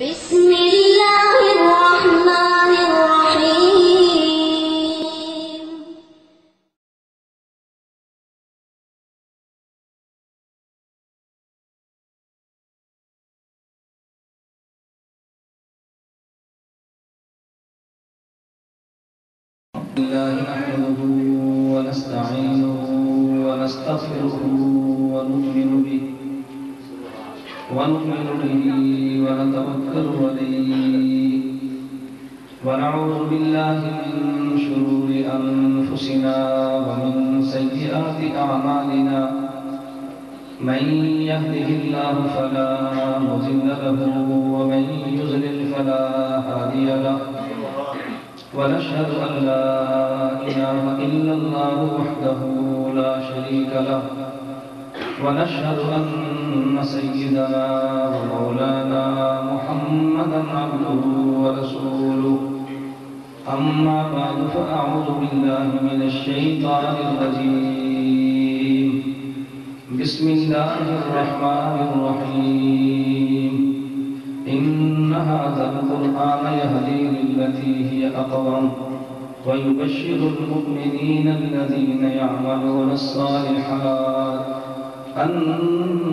بسم اللہ الرحمن الرحیم الله نحمده ونستعينه ونستغفره ونؤمن به ونتوكل عليه ونعوذ بالله من شرور أنفسنا ومن سيئات أعمالنا من يهده الله فلا مضل له ومن يضلل فلا هادي له ونشهد أن لا إله إلا الله وحده لا شريك له ونشهد أن سيدنا ومولانا محمدا عبده ورسوله أما بعد فأعوذ بالله من الشيطان الرجيم بسم الله الرحمن الرحيم إن هذا القرآن يهدي للتي هي أقوم ويبشر المؤمنين الذين يعملون الصالحات أن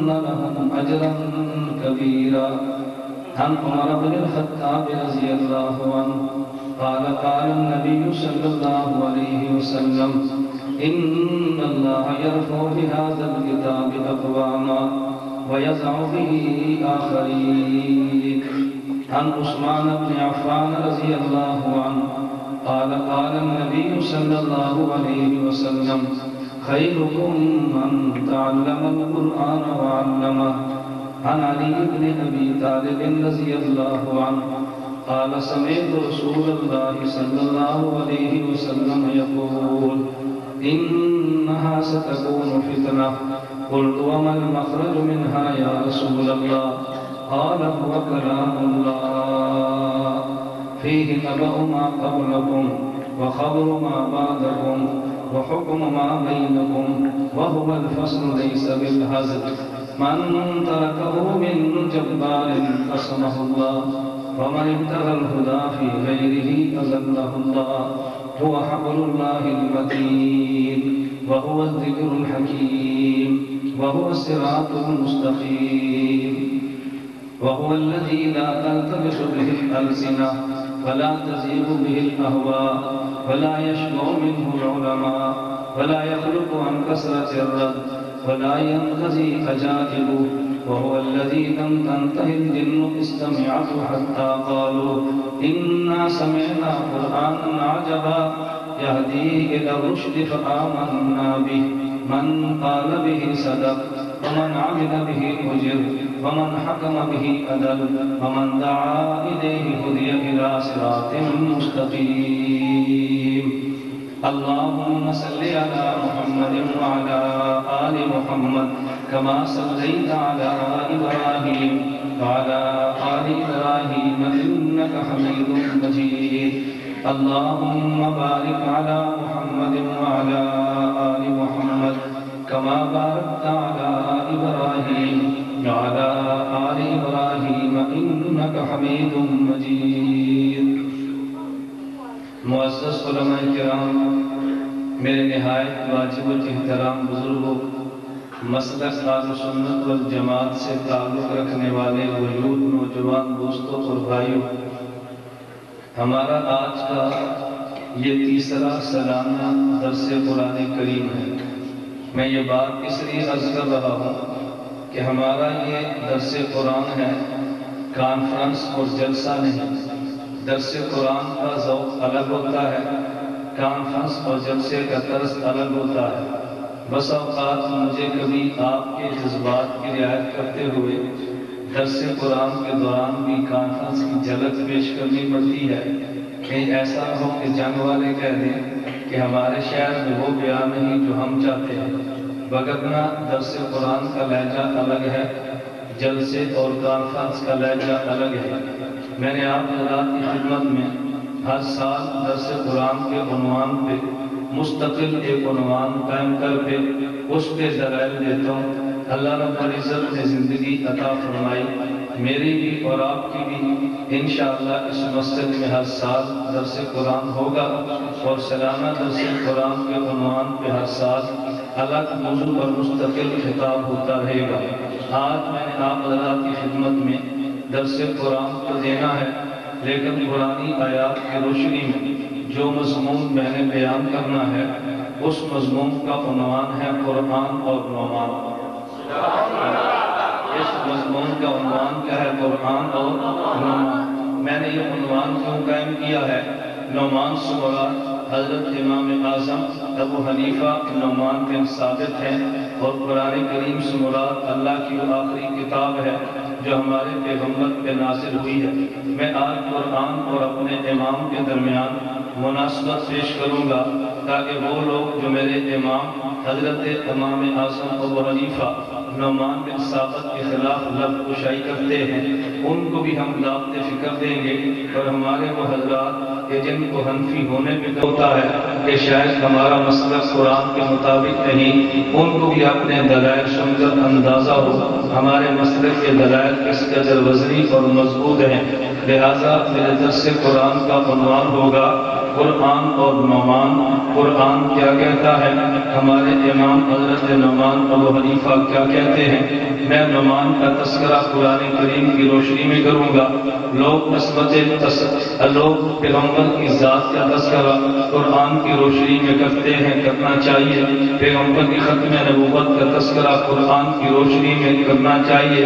لهم أجرا كبيرا عن عمر بن الخطاب رضي الله عنه قال قال النبي صلى الله عليه وسلم إن الله يرفع بهذا الكتاب أقواما ويضع به آخرين عن عثمان بن عفان رضي الله عنه قال قال النبي صلى الله عليه وسلم خيركم من تعلم القرآن وعلمه عن علي بن أبي طالب رضي الله عنه قال سمعت رسول الله صلى الله عليه وسلم يقول إنها ستكون فتنة قلت وما المخرج منها يا رسول الله قال هو كلام الله فيه نبأ ما قبلكم وخبر ما بعدكم وحكم ما بينكم وهو الفصل ليس بالهزل من تركه من جبار قسمه الله ومن ابتغى الهدى في غيره أذله الله هو حبل الله المتين وهو الذكر الحكيم وهو الصراط المستقيم وهو الذي لا تلتبس به الألسنة ولا تزيغ به الأهواء ولا يشبع منه العلماء ولا يخلق عن كثرة الرد ولا ينقضي عجائبه وهو الذي لم تنتهي الجن استمعت حتى قالوا إنا سمعنا قرآنا عجبا يهدي إلى الرشد فآمنا به من قال به صدق ومن عمل به أجر ومن حكم به أدل ومن دعا إليه هدي إلى صراط مستقيم اللهم صل على محمد وعلى آل محمد كما صليت على إبراهيم وعلى آل إبراهيم إنك حميد مجيد اللهم بارك على محمد وعلى آل محمد كما باركت على إبراهيم وعلى آل إبراهيم إنك حميد مجيد معزز علماء کرام، میرے نہایت واجب احترام بزرگوں، مسلک اہل سنت والجماعت سے تعلق رکھنے والے وجود نوجوان دوستوں اور بھائیوں، ہمارا آج کا یہ تیسرا سالانہ درس قرآن کریم ہے۔ میں یہ بات اس لیے عرض کر رہا ہوں کہ ہمارا یہ درس قرآن ہے، کانفرنس اور جلسہ نہیں۔ درس قرآن کا ذوق الگ ہوتا ہے، کانفرنس اور جلسے کا طرز الگ ہوتا ہے۔ بس اوقات مجھے کبھی آپ کے جذبات کی رعایت کرتے ہوئے درس قرآن کے دوران بھی کانفرنس کی جھلک پیش کرنی پڑتی ہے، کہیں ایسا ہو کہ جنگ والے کہہ دیں کہ ہمارے شہر میں وہ بیان نہیں جو ہم چاہتے ہیں۔ وگرنہ درس قرآن کا لہجہ الگ ہے، جلسے اور کانفرنس کا لہجہ الگ ہے۔ میں نے آپ حضرات کی خدمت میں ہر سال درس قرآن کے عنوان پہ مستقل ایک عنوان قائم کر کے اس پہ دلائل دیتا ہوں۔ اللہ رب العزت نے زندگی عطا فرمائی، میری بھی اور آپ کی بھی انشاءاللہ اس مسجد میں ہر سال درس قرآن ہوگا، اور سالانہ درس قرآن کے عنوان پہ ہر سال الگ موضوع پر مستقل خطاب ہوتا رہے گا۔ آج میں نے آپ حضرات کی خدمت میں درس قرآن کو دینا ہے، لیکن قرآنی آیات کی روشنی میں جو مضمون میں نے بیان کرنا ہے اس مضمون کا عنوان ہے قرآن اور نعمان۔ اس مضمون کا عنوان کیا ہے؟ قرآن اور نعمان۔ میں نے یہ عنوان کیوں قائم کیا ہے؟ نعمان سے مراد حضرت امام اعظم ابو حنیفہ نعمان بن ثابت ہیں، اور قرآن کریم سے مراد اللہ کی وہ آخری کتاب ہے جو ہمارے پیغمبر پہ نازل ہوئی ہے۔ میں آج قرآن اور اپنے امام کے درمیان مناسبت پیش کروں گا تاکہ وہ لوگ جو میرے امام حضرت امام اعظم ابو حنیفہ نعمان بن ثابت کے خلاف لب کشائی کرتے ہیں ان کو بھی ہم دعوت فکر دیں گے، اور ہمارے وہ حضرات کہ جن کو حنفی ہونے میں ہوتا ہے کہ شاید ہمارا مسلک قرآن کے مطابق نہیں، ان کو بھی اپنے دلائل سن کر اندازہ ہو ہمارے مسلک کے دلائل کس قدر وزنی اور مضبوط ہیں۔ لہذا میرے درس قرآن کا عنوان ہوگا قرآن اور نعمان۔ قرآن کیا کہتا ہے، ہمارے امام حضرت نعمان ابو حنیفہ کیا کہتے ہیں۔ میں نعمان کا تذکرہ قرآن کریم کی روشنی میں کروں گا۔ لوگ پیغمبر کی ذات کا تذکرہ قرآن کی روشنی میں کرتے ہیں، کرنا چاہیے۔ پیغمبر کی ختم نبوت کا تذکرہ قرآن کی روشنی میں کرنا چاہیے۔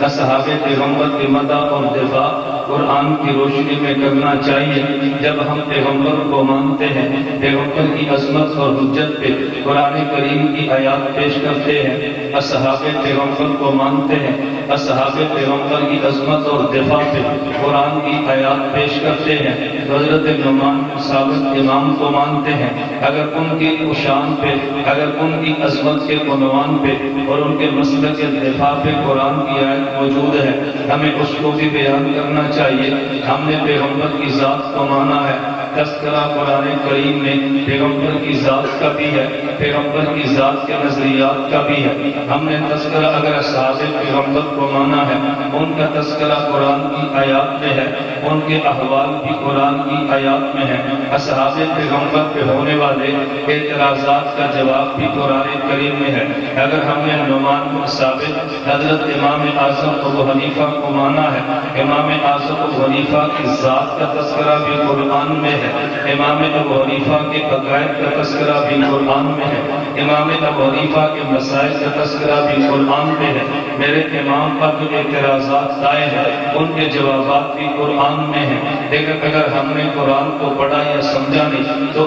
اصحاب پیغمبر کی مدح اور دفاع قرآن کی روشنی میں کرنا چاہیے۔ جب ہم پیغمبر کو مانتے ہیں، پیغمبر کی عظمت اور حجت پہ قرآن کریم کی آیات پیش کرتے ہیں، اصحاب پیغمبر کو مانتے ہیں، اصحاب پیغمبر کی عظمت اور دفاع پہ قرآن کی آیات پیش کرتے ہیں، حضرت نعمان ثابت امام کو مانتے ہیں، اگر ان کی شان پہ، اگر ان کی عظمت کے عنوان پہ اور ان کے مسلک کے دفاع پہ قرآن کی آیت موجود ہے، ہمیں اس کو بھی بیان کرنا چاہیے۔ ہم نے پیغمبر کی ذات کو مانا ہے، تذکرہ قرآن کریم میں پیغمبر کی ذات کا بھی ہے، پیغمبر کی ذات کے نظریات کا بھی ہے۔ ہم نے تذکرہ اگر اصحاب پیغمبر کو مانا ہے، ان کا تذکرہ قرآن کی آیات میں ہے، ان کے احوال بھی قرآن کی آیات میں ہے۔ اصحاب پیغمبر پہ ہونے والے اعتراضات کا جواب بھی قرآن کریم میں ہے۔ اگر ہم نے نعمان بن ثابت حضرت امام اعظم ابو حنیفہ کو مانا ہے، امام اعظم ابو حنیفہ کی ذات کا تذکرہ بھی قرآن میں ہے، امام ابو حنیفہ کے عقائد کا تذکرہ بھی قرآن میں ہے، امام ابو حنیفہ کے مسائل کا تذکرہ بھی قرآن میں ہے۔ میرے امام پر جو اعتراضات آئے ہیں ان کے جوابات بھی قرآن میں ہیں، لیکن اگر ہم نے قرآن کو پڑھا یا سمجھا نہیں تو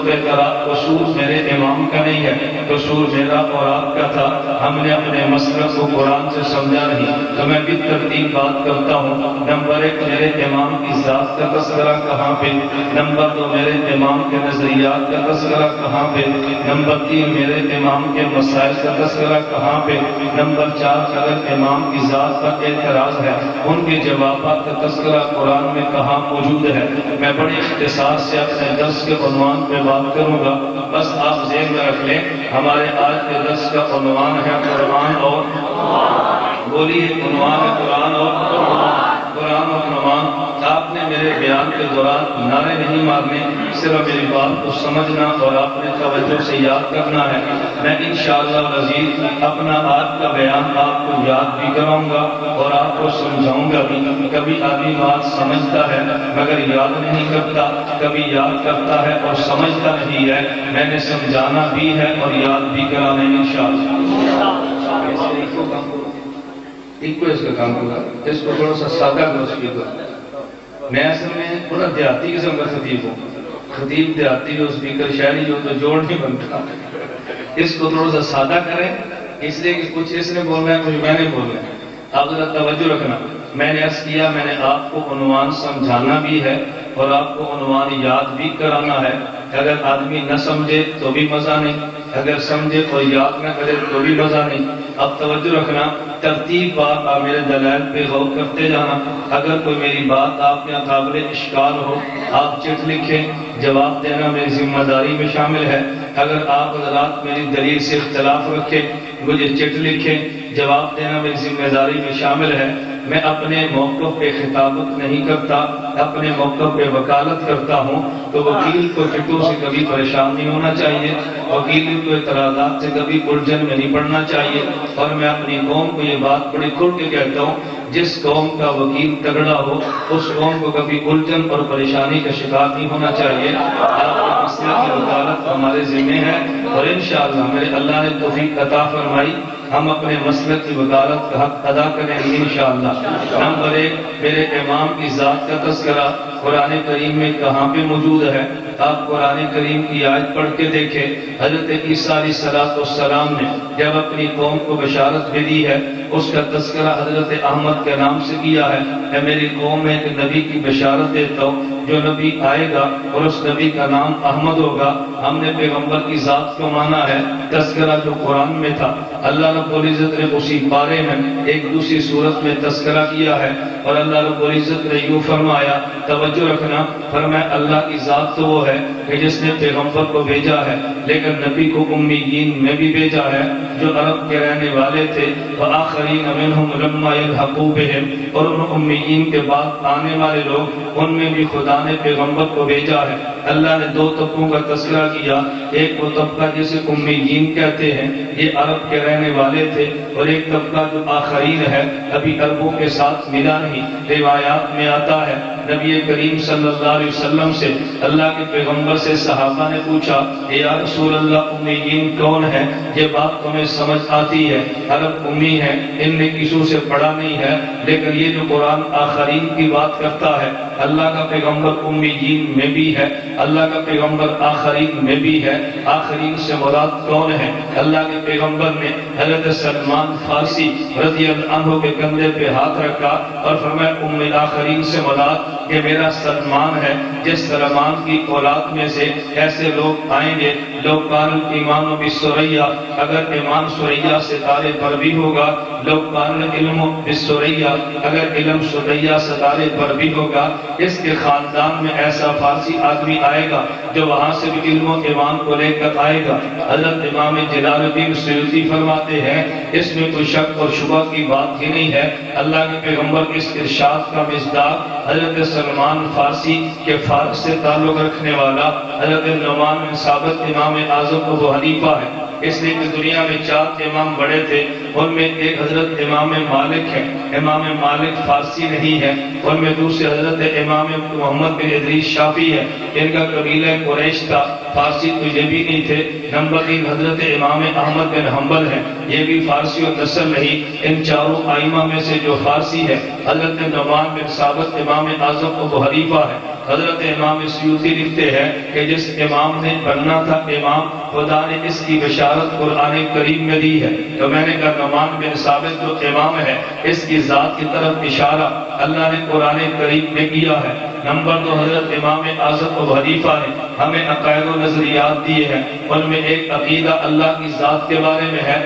قصور میرے امام کا نہیں ہے، قصور میرا اور آپ کا تھا۔ ہم نے اپنے مسلک کو قرآن سے سمجھا نہیں۔ تو میں بھی ترتیب بات کرتا ہوں۔ نمبر 1 میرے امام کی ذات کا تذکرہ کہاں پہ، نمبر 2 میرے امام کے نظریات کا تذکرہ کہاں پہ، نمبر 3 میرے امام کے مسائل کا تذکرہ کہاں پہ، نمبر 4 اگر امام کی ذات کا اعتراض ہے ان کے جوابات کا تذکرہ قرآن میں کہاں موجود ہے۔ میں بڑی اختصار سے اپنے درس کے عنوان پہ بات کروں گا، بس آپ ذہن میں رکھ لیں ہمارے آج کے درس کا عنوان ہے قرآن اور بولیے عنوان ہے قرآن اور نعمان۔ آپ نے میرے بیان کے دوران نعرے نہیں مارنے، صرف میری بات کو سمجھنا اور آپ نے توجہ سے یاد کرنا ہے۔ میں انشاءاللہ العزیز اپنا آج کا بیان آپ کو یاد بھی کراؤں گا اور آپ کو سمجھاؤں گا بھی۔ کبھی آدمی بات سمجھتا ہے مگر یاد نہیں کرتا، کبھی یاد کرتا ہے اور سمجھتا نہیں ہے۔ میں نے سمجھانا بھی ہے اور یاد بھی کرانا ہے انشاءاللہ۔ ایک کو اس کا کام ہوگا، اس کو تھوڑا سا سادہ کرو۔ میں اصل میں تھوڑا دیہاتی قسم کا خطیب ہوں، خطیب دیہاتی ہو، اسپیکر شہری ہو تو جوڑ نہیں بنتا۔ اس کو تھوڑا سا سادہ کریں، اس لیے کہ کچھ اس نے بولنا ہے کچھ میں نے بولنا ہے۔ آپ ذرا توجہ رکھنا۔ میں نے عرض کیا میں نے آپ کو عنوان سمجھانا بھی ہے اور آپ کو عنوان یاد بھی کرانا ہے۔ اگر آدمی نہ سمجھے تو بھی مزہ نہیں، اگر سمجھے اور یاد نہ کرے تو بھی مزہ نہیں۔ اب توجہ رکھنا، ترتیب بات آپ میرے دلائل پہ غور کرتے جانا۔ اگر کوئی میری بات آپ کے قابل اشکال ہو آپ چٹ لکھیں، جواب دینا میری ذمہ داری میں شامل ہے۔ اگر آپ حضرات میری دلیل سے اختلاف رکھیں مجھے چٹ لکھیں، جواب دینا میری ذمہ داری میں شامل ہے۔ میں اپنے موقف پہ خطابت نہیں کرتا، اپنے موقف پہ وکالت کرتا ہوں، تو وکیل کو ٹکٹوں سے کبھی پریشان نہیں ہونا چاہیے، وکیل کو اعتراضات سے کبھی الجھن میں نہیں پڑنا چاہیے۔ اور میں اپنی قوم کو یہ بات بڑی کھل کے کہتا ہوں، جس قوم کا وکیل تگڑا ہو اس قوم کو کبھی الجھن اور پریشانی کا شکار نہیں ہونا چاہیے۔ آپ کے مسئلہ کی وکالت ہمارے ذمہ ہے، اور انشاءاللہ میرے اللہ نے توفیق عطا فرمائی، ہم اپنے مسلک کی وکالت کا حق ادا کریں گے انشاءاللہ۔ نمبر 1، میرے امام کی ذات کا تذکرہ قرآن کریم میں کہاں پہ موجود ہے؟ آپ قرآن کریم کی آیت پڑھ کے دیکھیں، حضرت عیسیٰ علیہ السلام نے جب اپنی قوم کو بشارت بھی دی ہے، اس کا تذکرہ حضرت احمد کے نام سے کیا ہے۔ میں میری قوم میں ایک نبی کی بشارت دیتا ہوں، جو نبی آئے گا اور اس نبی کا نام احمد ہوگا۔ ہم نے پیغمبر کی ذات کو مانا ہے، تذکرہ جو قرآن میں تھا اللہ رب العزت نے اسی بارے میں ایک دوسری صورت میں تذکرہ کیا ہے، اور اللہ رب العزت نے یوں فرمایا، توجہ رکھنا، فرمایا اللہ کی ذات تو وہ ہے کہ جس نے پیغمبر کو بھیجا ہے، لیکن نبی کو امیین میں بھی بھیجا ہے جو عرب کے رہنے والے تھے، وآخرین منہم لما یلحقوا بہم، اور ان امیین کے بعد آنے والے لوگ ان میں بھی خدا نے پیغمبر کو بھیجا ہے۔ اللہ نے 2 طبقوں کا تذکرہ کیا، ایک وہ طبقہ جسے امیین کہتے ہیں، یہ عرب کے رہنے والے تھے، اور ایک طبقہ جو آخرین ہے، ابھی عربوں کے ساتھ ملا نہیں۔ روایات میں آتا ہے نبی کریم صلی اللہ علیہ وسلم سے اللہ کے پیغمبر سے صحابہ نے پوچھا، یا رسول اللہ امیین کون ہے؟ یہ بات تمہیں سمجھ آتی ہے، عرب امی ہے، ان نے کسوں سے پڑھا نہیں ہے، لیکن یہ جو قرآن آخرین کی بات کرتا ہے، اللہ کا پیغمبر امیین میں بھی ہے، اللہ کا پیغمبر آخرین میں بھی ہے۔ آخرین سے مراد کون ہے؟ اللہ کے پیغمبر نے حضرت سلمان فارسی رضی اللہ عنہ کے کندھے پہ ہاتھ رکھا اور فرمایا ام آخرین سے مراد کہ میرا سلمان ہے، جس سلمان کی اولاد میں سے ایسے لوگ آئیں گے، لوگ کان ایمان و بسریا، اگر ایمان سریا ستارے پر بھی ہوگا، لوگ کان علم و بسریا، اگر علم سریا ستارے پر بھی ہوگا، اس کے خاندان میں ایسا فارسی آدمی آئے گا جو وہاں سے بھی علم و ایمان کو لے کر آئے گا۔ حضرت امام جلال الدین سیوطی فرماتے ہیں اس میں کوئی شک اور شبہ کی بات ہی نہیں ہے، اللہ کے پیغمبر کے اس ارشاد کا مصداق حضرت سلمان فارسی کے فارس سے تعلق رکھنے والا حضرت نعمان بن ثابت امام اعظم ابو حنیفہ ہے، اس لیے کہ دنیا میں 4 امام بڑے تھے، ان میں ایک حضرت امام مالک ہے، امام مالک فارسی نہیں ہے، ان میں دوسرے حضرت امام محمد بن ادریس شافعی ہے، ان کا قبیلہ قریش تھا، فارسی تو یہ بھی نہیں تھے۔ نمبر 3 حضرت امام احمد بن حنبل ہے، یہ بھی فارسی و نسل نہیں۔ ان 4 ائمہ میں سے جو فارسی ہے حضرت نعمان بن ثابت امام اعظم ابو حنیفہ ہے۔ حضرت امام سیوطی لکھتے ہیں کہ جس امام نے بننا تھا امام، خدا نے اس کی بشارت قرآن کریم میں دی ہے، تو میں نے کہا نعمان بن ثابت جو امام ہے اس کی ذات کی طرف اشارہ اللہ نے قرآن کریم میں کیا ہے۔ نمبر 2 حضرت امام اعظم ابو حنیفہ نے ہمیں عقائد و نظریات دیے ہیں، ان میں ایک عقیدہ اللہ کی ذات کے بارے میں ہے۔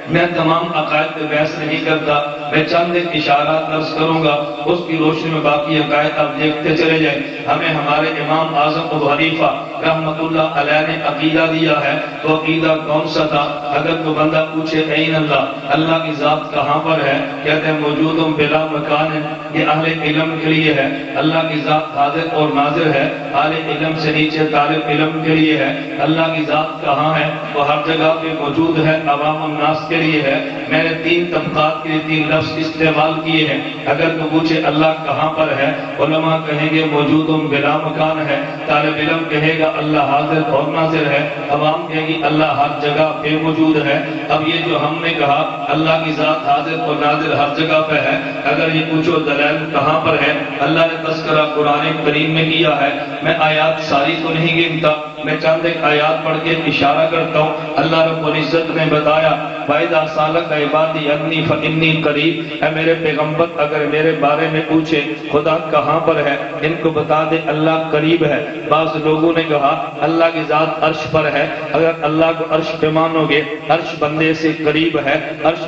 میں تمام عقائد پہ بحث نہیں کرتا، میں چند ایک اشارات عرض کروں گا، اس کی روشنی میں باقی عقائد آپ دیکھتے چلے جائیں۔ ہمیں ہمارے امام اعظم ابو حنیفہ رحمۃ اللہ علیہ نے عقیدہ دیا ہے، تو عقیدہ کون سا تھا؟ اگر کوئی بندہ پوچھے این اللہ، اللہ کی ذات کہاں پر ہے؟ کہتے ہیں موجود بلا مکان ہے، یہ اہل علم کے لیے ہے۔ اللہ کی ذات حاضر اور ناظر ہے، اہل علم سے نیچے طالب علم کے لیے ہے۔ اللہ کی ذات کہاں ہے؟ وہ ہر جگہ پہ موجود ہے، عوام الناس کے لیے ہے۔ میں نے 3 طبقات کے لیے 3 لفظ استعمال کیے ہیں۔ اگر تو پوچھے اللہ کہاں پر ہے، علماء کہیں گے موجود بلا مکان ہے، طالب علم کہے گا اللہ حاضر اور ناظر ہے، عوام کہے گی اللہ ہر جگہ پہ موجود ہے۔ اب یہ جو ہم نے کہا اللہ کی ذات حاضر اور ناظر ہر جگہ پہ ہے، اگر یہ پوچھو دلائل کہاں پر ہے، اللہ نے تذکرہ قرآن کریم میں کیا ہے۔ میں آیات ساری تو نہیں گنتا، میں چند ایک آیات پڑھ کے اشارہ کرتا ہوں۔ اللہ رب العزت نے بتایا وَإِذَا سَأَلَكَ عِبَادِي عَنِّي فَإِنِّي قَرِيبٌ، اے میرے پیغمبر اگر میرے بارے میں پوچھے خدا کہاں پر ہے، ان کو بتا دے اللہ قریب ہے۔ بعض لوگوں نے کہا اللہ کی ذات عرش پر ہے، اگر اللہ کو عرش پہ مانو گے، عرش بندے سے قریب ہے، عرش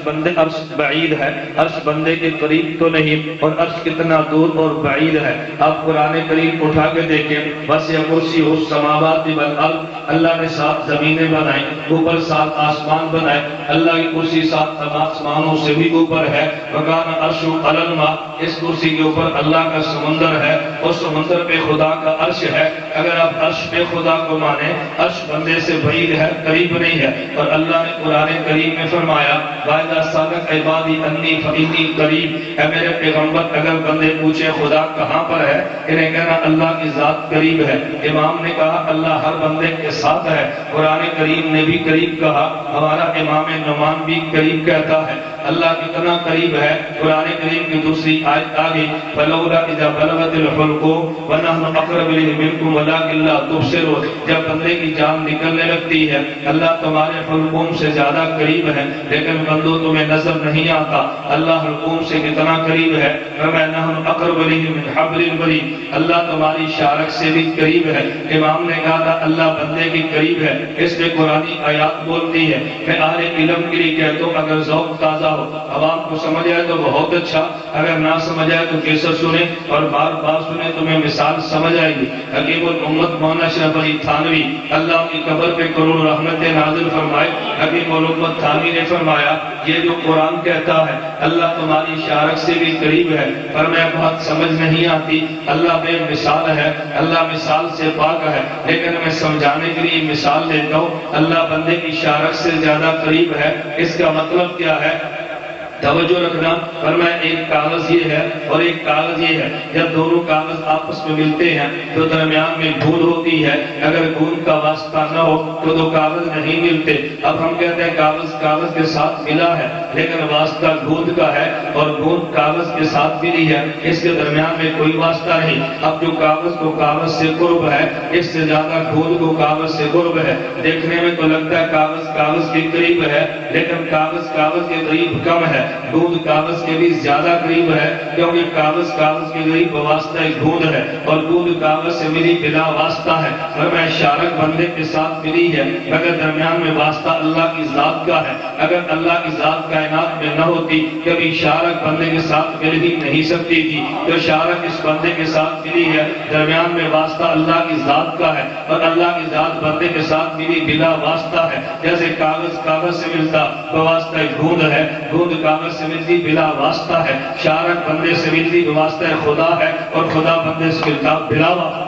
بعید ہے، عرش بندے کے قریب تو نہیں، اور عرش کتنا دور اور بعید ہے۔ آپ قرآن کریم اٹھا کے دیکھیں، وَسِعَ كُرْسِيُّهُ السَّمَاوَاتِ والارض، اللہ نے 7 زمینیں بنائیں، اوپر 7 آسمان بنائے، اللہ کی کرسی 7 آسمانوں سے بھی اوپر ہے، وکان عرش علی الماء، اس کرسی کے اوپر اللہ کا سمندر ہے اور سمندر پہ خدا کا عرش ہے۔ اگر آپ عرش پہ خدا کو مانیں، عرش بندے سے بعید ہے، قریب نہیں ہے، اور اللہ نے قرآن کریم میں فرمایا وَإِذَا سَأَلَكَ عِبَادِي عَنِّي فَإِنِّي قَرِيبٌ، اے میرے پیغمبر اگر بندے پوچھے خدا کہاں پر ہے، انہیں کہنا اللہ کی ذات قریب ہے۔ امام نے کہا اللہ ہر بندے کے ساتھ ہے، قرآن کریم نے بھی قریب کہا، ہمارا امام نعمان بھی قریب کہتا ہے۔ اللہ کتنا قریب ہے، قرآن کریم کی دوسری آیت آگئی فَلَوْلَا إِذَا بَلَغَتِ الْحُلْقُومَ وَنَحْنُ أَقْرَبُ إِلَيْهِ مِنكُمْ وَلَٰكِن لَّا تُبْصِرُونَ، جب بندے کی جان نکلنے لگتی ہے اللہ تمہارے حلقوم سے زیادہ قریب ہے لیکن بندو تمہیں نظر نہیں آتا۔ اللہ حلقوم سے کتنا قریب ہے، وَنَحْنُ أَقْرَبُ إِلَيْهِ مِنْ حَبْلِ الْوَرِيدِ، اللہ تمہاری شارک سے بھی قریب ہے۔ امام نے کہا تھا اللہ بندے کی قریب ہے، اس میں قرآنی آیات بولتی ہے۔ میں اہل علم کے لیے کہتا ہوں اگر ذوق تازہ ہو، عوام کو سمجھ آئے تو بہت اچھا، اگر نہ سمجھ آئے تو کیسر سنیں اور بار بار سنیں، تمہیں مثال سمجھ آئے گی۔ حکیم الامت مولانا اشرف علی تھانوی اللہ کی قبر پہ کروڑ رحمتیں نازل فرمائے، حکیم الامت تھانوی نے فرمایا یہ جو قرآن کہتا ہے اللہ تمہاری شارک سے بھی قریب ہے، پر میں بہت سمجھ نہیں آتی، اللہ بے مثال ہے، اللہ مثال سے پاک ہے، لیکن میں سمجھانے کے لیے مثال دیتا ہوں اللہ بندے کی شارک سے زیادہ قریب ہے۔ اس کا مطلب کیا ہے؟ توجہ رکھنا، فرمایا ایک کاغذ یہ ہے اور ایک کاغذ یہ ہے، جب دونوں کاغذ آپس میں ملتے ہیں تو درمیان میں گھون ہوتی ہے، اگر گھون کا واسطہ نہ ہو تو دو کاغذ نہیں ملتے۔ اب ہم کہتے ہیں کاغذ کاغذ کے ساتھ ملا ہے لیکن واسطہ گھون کا ہے اور گھون کاغذ کے ساتھ ملی ہے، اس کے درمیان میں کوئی واسطہ نہیں۔ اب جو کاغذ کو کاغذ سے قرب ہے اس سے زیادہ گھون کو کاغذ سے قرب ہے۔ دیکھنے میں تو لگتا ہے کاغذ کاغذ کے قریب ہے لیکن کاغذ کاغذ کے قریب کم ہے، دودھ کاغذ کے بھی زیادہ قریب ہے، کیونکہ کاغذ کاغذ کے قریب واسطہ دودھ ہے اور دودھ کاغذ سے ملی بلا واسطہ ہے۔ فرمایا شارک بندے کے ساتھ ملی ہے مگر درمیان میں واسطہ اللہ کی ذات کا ہے، اگر اللہ کی ذات کائنات میں نہ ہوتی کبھی شارک بندے کے ساتھ مل ہی نہیں سکتی تھی، تو شارک اس بندے کے ساتھ ملی ہے، درمیان میں واسطہ اللہ کی ذات کا ہے اور اللہ کی ذات بندے کے ساتھ ملی بلا واسطہ ہے۔ جیسے کاغذ کاغذ سے ملتا واسطہ گھوند ہے، گھوند کاغذ سے ملتی بلا واسطہ ہے، شارک بندے سے ملتی واسطہ خدا ہے اور خدا بندے سے ملتا بلا واسطہ،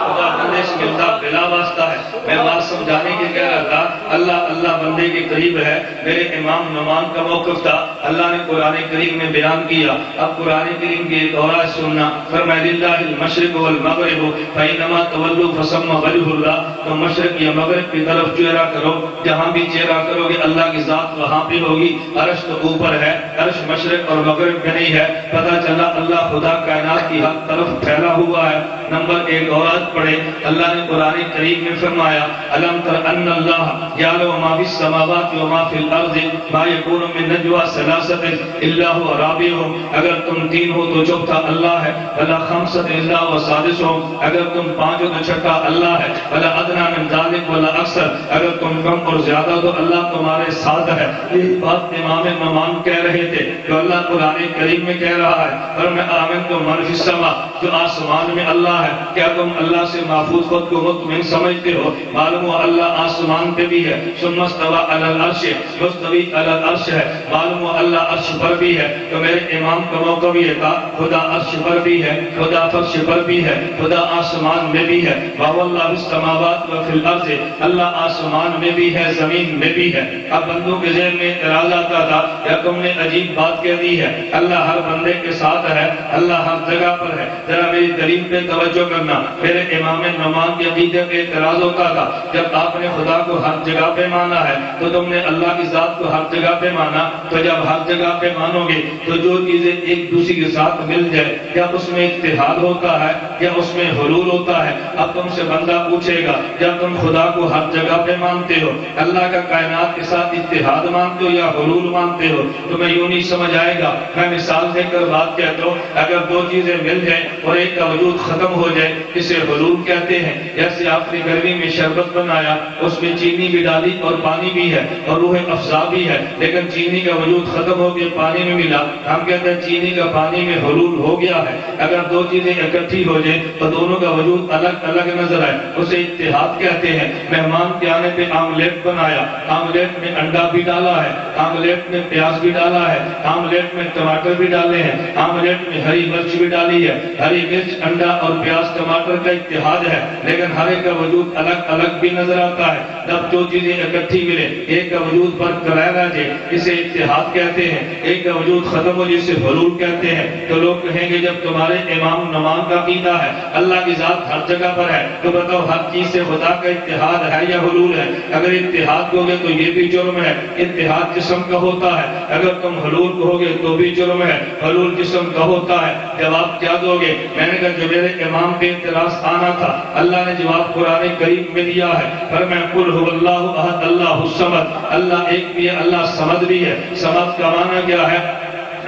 خدا بندے سے ملتا بلا واسطہ ہے۔ میں بات سمجھانے کے کہہ رہا تھا اللہ بندے کے قریب ہے۔ میرے امام نعمان کا موقف تھا، اللہ نے قرآن کریم میں بیان کیا۔ اب قرآن کریم کی ایک اور آیت سننا، فرمایا للہ المشرق والمغرب فإنما تولوا فثم وجہ اللہ، تو مشرق یا مغرب کی طرف چہرہ کرو، جہاں بھی چہرہ کرو گے اللہ کی ذات وہاں پہ ہوگی۔ عرش تو اوپر ہے، عرش مشرق اور مغرب میں نہیں ہے۔ پتہ چلا اللہ خدا کائنات کی ہر طرف پھیلا ہوا ہے۔ نمبر ایک اور آیت پڑھے، اللہ نے قرآن کریم میں فرمایا الم تر ان اللہ یعلم ما فی السماوات و ما فی الارض ما یکون من نجوى ثلاثۃ الا هو رابعهم، اگر تم تین ہو تو چوتھا اللہ ہے، ولا خمسۃ الا هو سادسهم، اگر تم پانچ ہو تو چھٹا اللہ ہے، ولا ادنى من ذلك ولا اکثر، اگر تم کم اور زیادہ تو اللہ تمہارے ساتھ ہے۔ یہ بات امام نعمان کہہ رہے تھے کہ اللہ قرآن کریم میں کہہ رہا ہے اور میں آمنت من فی السماء، جو آسمان میں اللہ ہے، کیا تم اللہ سے محفوظ خود کو مطمئن سمجھتے ہو؟ معلوم ہو اللہ آسمان پہ بھی ہے، ثم استوى علی العرش، مستوی علی العرش ہے، معلوم ہو اللہ عرش پر بھی ہے۔ تو میرے امام کا موقع بھی تھا خدا عرش پر بھی ہے، خدا فرش پر بھی ہے، خدا آسمان میں بھی ہے۔ وَوَاللَّهُ السَّمَاوَاتُ وَفِي الْأَرْضِ، اللہ آسمان میں بھی ہے زمین میں بھی ہے۔ اب بندوں کے ذہن میں اعتراض آتا تھا یا تم نے عجیب بات کہہ دی ہے، اللہ ہر بندے کے ساتھ ہے، اللہ ہر جگہ پر ہے۔ ذرا میری دلیل پہ توجہ کرنا، میرے امام نعمان کے عقیدے پہ اعتراض ہوتا تھا جب آپ نے خدا کو ہر جگہ پہ مانا ہے تو تم نے اللہ کی ذات کو ہر جگہ پہ مانا، تو جب ہر جگہ پہ مانو گے تو جو چیزیں ایک دوسری کے ساتھ مل جائے کیا اس میں اتحاد ہوتا ہے یا اس میں حلول ہوتا ہے؟ اب تم سے بندہ پوچھے گا جب تم خدا کو ہر جگہ پہ مانتے ہو، اللہ کا کائنات کے ساتھ اتحاد مانتے ہو یا حلول مانتے ہو، تو میں یوں نہیں سمجھ آئے گا۔ میں مثال دے کر بات کہتا ہوں، اگر دو چیزیں مل جائیں اور ایک کا وجود ختم ہو جائے، اسے حلول کہتے ہیں۔ جیسے آپ نے گرمی میں شربت بنایا، اس میں چینی بھی ڈالی اور پانی بھی ہے اور روح افزا بھی ہے، لیکن چینی کا وجود ختم ہو کے پانی میں ملا، ہم کہتے ہیں چینی کا پانی میں حلول ہو گیا ہے۔ اگر دو چیزیں اکٹھی ہو جائیں تو دونوں کا وجود الگ الگ نظر آئے، اسے اتحاد کہتے ہیں۔ مہمان کے آنے پہ آملیٹ بنایا، آملیٹ میں انڈا بھی ڈالا ہے، آملیٹ میں پیاز بھی ڈالا ہے، آملیٹ میں ٹماٹر بھی ڈالے ہیں، آملیٹ میں ہری مرچ بھی ڈالی ہے۔ ہری مرچ، انڈا اور پیاز ٹماٹر کا اتحاد ہے، لیکن ہر ایک کا وجود الگ الگ بھی نظر آتا ہے۔ جب دو چیزیں اکٹھی ملے، ایک کا وجود برقرار رہ جائے، اسے اتحاد کہتے ہیں۔ ایک کا وجود ختم ہو جائے، اسے حلول کہتے ہیں۔ تو لوگ کہیں گے جب تمہارے امام نماز کا عقیدہ ہے اللہ کی ذات ہر جگہ پر ہے، تو بتاؤ ہر چیز سے خدا کا اتحاد ہے یا حلول ہے؟ اگر اتحاد کہو گے تو یہ بھی جرم ہے، اتحاد جسم کا ہوتا ہے۔ اگر تم حلول کہو گے تو بھی جرم ہے، حلول جسم کا ہوتا ہے۔ جواب کیا دو گے؟ میں نے کہا جو میرے امام پہ اعتراض آنا تھا، اللہ نے جواب قرآن کریم میں دیا ہے۔ فرمایا قل هو اللہ احد اللہ الصمد، اللہ ایک بھی ہے، اللہ صمد بھی ہے۔ صمد کا معنی کیا ہے؟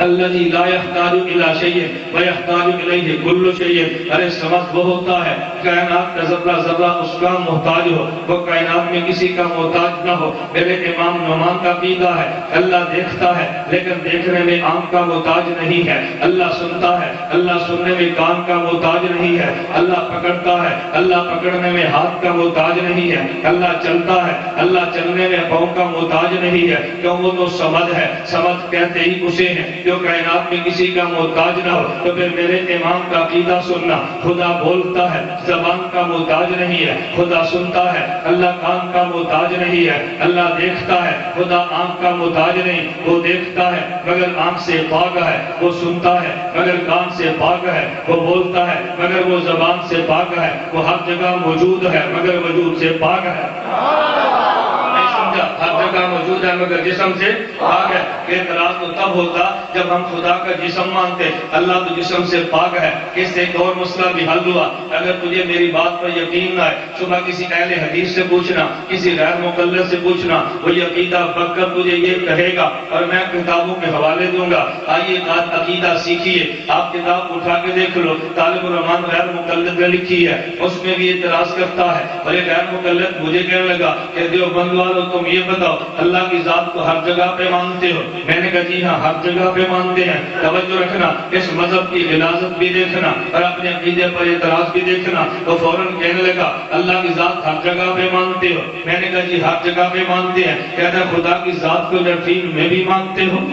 الذي لا يحتاج الى شيء ويحتاج اليه كل شيء۔ ارے صمد وہ ہوتا ہے کائنات کا ذرہ ذرہ اس کا محتاج ہو، وہ کائنات میں کسی کا محتاج نہ ہو۔ میرے امام نعمان کا عقیدہ ہے اللہ دیکھتا ہے لیکن دیکھنے میں آنکھ کا محتاج نہیں ہے، اللہ سنتا ہے اللہ سننے میں کان کا محتاج نہیں ہے، اللہ پکڑتا ہے اللہ پکڑنے میں ہاتھ کا محتاج نہیں ہے، اللہ چلتا ہے اللہ چلنے میں پاؤں کا محتاج نہیں ہے، کیوں؟ وہ تو صمد ہے۔ صمد کہتے ہی اسے ہیں جو کائنات میں کسی کا محتاج نہ ہو۔ تو پھر میرے امام کا عقیدہ سننا، خدا بولتا ہے زبان کا محتاج نہیں ہے، خدا سنتا ہے اللہ کان کا محتاج نہیں ہے، اللہ دیکھتا ہے خدا آنکھ کا محتاج نہیں، وہ دیکھتا ہے مگر آنکھ سے پاک ہے، وہ سنتا ہے مگر کان سے پاک ہے، وہ بولتا ہے مگر وہ زبان سے پاک ہے، وہ ہر جگہ موجود ہے مگر وجود سے پاک ہے۔ ہر جگہ موجود ہے مگر جسم سے پاک ہے۔ اعتراض تو تب ہوتا جب ہم خدا کا جسم مانتے، اللہ تو جسم سے پاک ہے۔ اس سے ایک اور مسئلہ بھی حل ہوا۔ اگر تجھے میری بات پر یقین نہ ہے، صبح کسی اہل حدیث سے پوچھنا، کسی غیر مقلد سے پوچھنا، وہ عقیدہ پک کر تجھے یہ کہے گا اور میں کتابوں کے حوالے دوں گا۔ آئیے عقیدہ سیکھیے، آپ کتاب اٹھا کے دیکھ لو، طالب الرحمان غیر مقلد نے لکھی ہے، اس میں بھی اعتراض کرتا ہے۔ اور یہ غیر مقلد مجھے کہنے لگا کہ دیوبند والوں تم یہ بتاؤ اللہ کی ذات کو ہر جگہ پہ مانتے ہو؟ میں نے کہا جی ہاں ہر جگہ پہ مانتے ہیں۔ توجہ رکھنا، اس مذہب کی غلاظت بھی دیکھنا اور اپنے عقیدے پر اعتراض بھی دیکھنا۔ تو فوراً کہنے لگا اللہ کی ذات ہر جگہ پہ مانتے ہو؟ میں نے کہا جی ہر جگہ پہ مانتے ہیں۔ کہتا ہے خدا کی ذات کو لیٹرین میں بھی مانتے ہو؟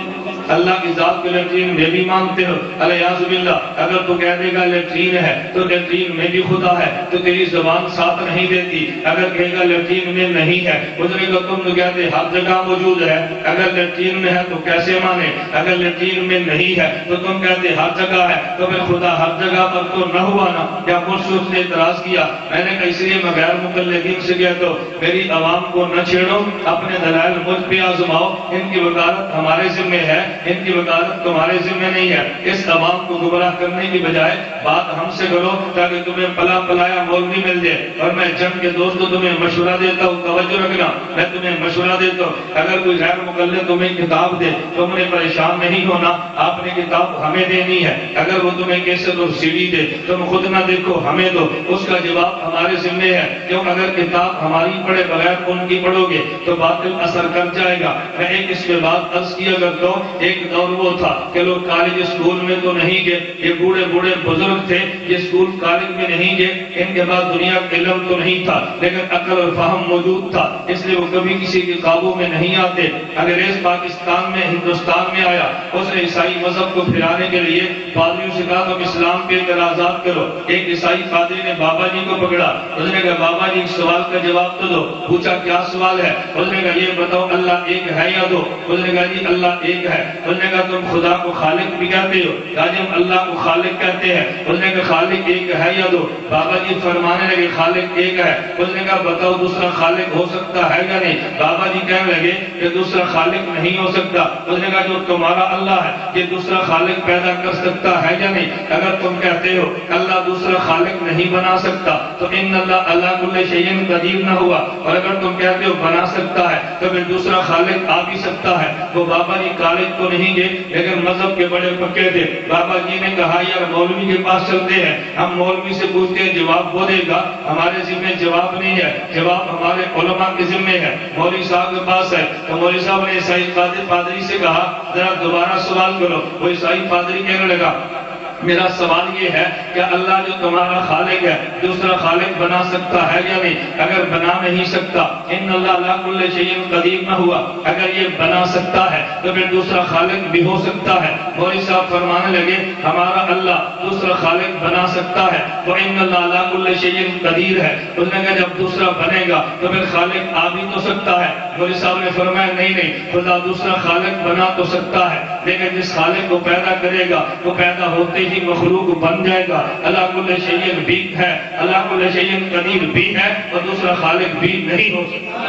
اللہ کی ذات کو لیٹرین میں بھی مانتے ہو؟ الیاذ باللہ، اگر تو کہہ دے گا لیٹرین ہے تو لیٹرین میں بھی خدا ہے تو تیری زبان ساتھ نہیں دیتی۔ اگر کہے گا لیٹرین میں نہیں ہے، گزرے گا تم تو کہتے ہر جگہ موجود ہے، اگر لیٹرین میں ہے تو کیسے مانے؟ اگر لیٹرین میں نہیں ہے تو تم کہتے ہر جگہ ہے، تو پھر خدا ہر جگہ پر تو نہ ہوا نا؟ کیا کچھ اس نے اعتراض کیا؟ میں نے کہا اس لیے میں غیر مقلدین سے کہتا ہوں میری عوام کو نہ چھیڑو، اپنے دلائل مجھ پہ آزماؤ، ان کی وکالت ہمارے ذمہ ہے، ان کی وکالت تمہارے ذمہ نہیں ہے۔ اس عوام کو گمراہ کرنے کی بجائے بات ہم سے کرو تاکہ تمہیں پلا پلایا مولوی مل جائے۔ اور میں جنگ کے دوستوں تمہیں مشورہ دیتا ہوں، توجہ رکھنا، میں تمہیں مشورہ دیتا ہوں، اگر کوئی غیر مقلد تمہیں کتاب دے تم نے پریشان نہیں ہونا، آپ نے کتاب ہمیں دینی ہے۔ اگر وہ تمہیں کیسے تو سی ڈی دے تم خود نہ دیکھو ہمیں دو، اس کا جواب ہمارے ذمہ ہے، کیوں؟ اگر کتاب ہماری پڑھے بغیر ان کی پڑھو گے تو باطل اثر کر جائے گا۔ میں ایک اس کے بعد عرض کیا کرتا ہوں، ایک دور وہ تھا کہ لوگ کالج اسکول میں تو نہیں گئے، یہ بوڑھے بوڑھے بزرگ تھے یہ اسکول کالج میں نہیں گئے، ان کے بعد دنیا کا علم تو نہیں تھا لیکن عقل اور فہم موجود تھا، اس لیے وہ کبھی کسی کے قابو میں نہیں آتے۔ انگریز پاکستان میں ہندوستان میں آیا، اس نے عیسائی مذہب کو پھیلانے کے لیے پادریوں سے کہا تم اسلام پہ اعتراضات کرو۔ ایک عیسائی پادری نے بابا جی کو پکڑا، اس نے کہا بابا جی سوال کا جواب تو دو۔ پوچھا کیا سوال ہے؟ اس نے کہا یہ بتاؤ اللہ ایک ہے یا دو؟ اس نے کہا جی اللہ ایک ہے۔ اس نے کہا تم خدا کو خالق بھی کہتے ہو؟ کہا جی ہم اللہ کو خالق کہتے ہیں۔ اس نے کہا خالق ایک ہے یا دو؟ بابا جی فرمانے لگے خالق ایک ہے۔ اس نے کہا بتاؤ دوسرا خالق ہو سکتا ہے یا نہیں؟ بابا جی کہنے لگے کہ دوسرا خالق نہیں ہو سکتا۔ اس نے کہا جو تمہارا اللہ ہے یہ دوسرا خالق پیدا کر سکتا ہے یا نہیں؟ اگر تم کہتے ہو اللہ دوسرا خالق نہیں بنا سکتا تو ان اللہ اللہ کل شیء قدیر نہ ہوا، اور اگر تم کہتے ہو بنا سکتا ہے تو پھر دوسرا خالق آ بھی سکتا ہے۔ وہ بابا جی کالج تو نہیں گئے لیکن مذہب کے بڑے پکے تھے. بابا جی نے کہا یار مولوی کے پاس چلتے ہیں, ہم مولوی سے پوچھتے ہیں جواب وہ دے گا, ہمارے ذمہ جواب نہیں ہے, جواب ہمارے علماء کے ذمہ ہے. مولوی صاحب کے پاس ہے تو مولوی صاحب نے عیسائی پادری سے کہا ذرا دوبارہ سوال کرو. وہ عیسائی پادری کہنے لگا میرا سوال یہ ہے کہ اللہ جو تمہارا خالق ہے دوسرا خالق بنا سکتا ہے یا نہیں؟ اگر بنا نہیں سکتا, ان اللہ علی کل شیء قدیر نہ ہوا, اگر یہ بنا سکتا ہے تو پھر دوسرا خالق بھی ہو سکتا ہے. مولوی صاحب فرمانے لگے ہمارا اللہ دوسرا خالق بنا سکتا ہے تو ان اللہ علی کل شیء قدیر ہے. اس نے کہا جب دوسرا بنے گا تو پھر خالق آ بھی تو سکتا ہے. مولوی صاحب نے فرمایا نہیں, خدا دوسرا خالق بنا تو سکتا ہے لیکن جس خالق کو پیدا کرے گا وہ پیدا ہوتے ہی مخلوق بن جائے گا. اللہ کل شیء بھی ہے, اللہ کل شیء قدیر بھی ہے اور دوسرا خالق بھی نہیں ہو سکتا.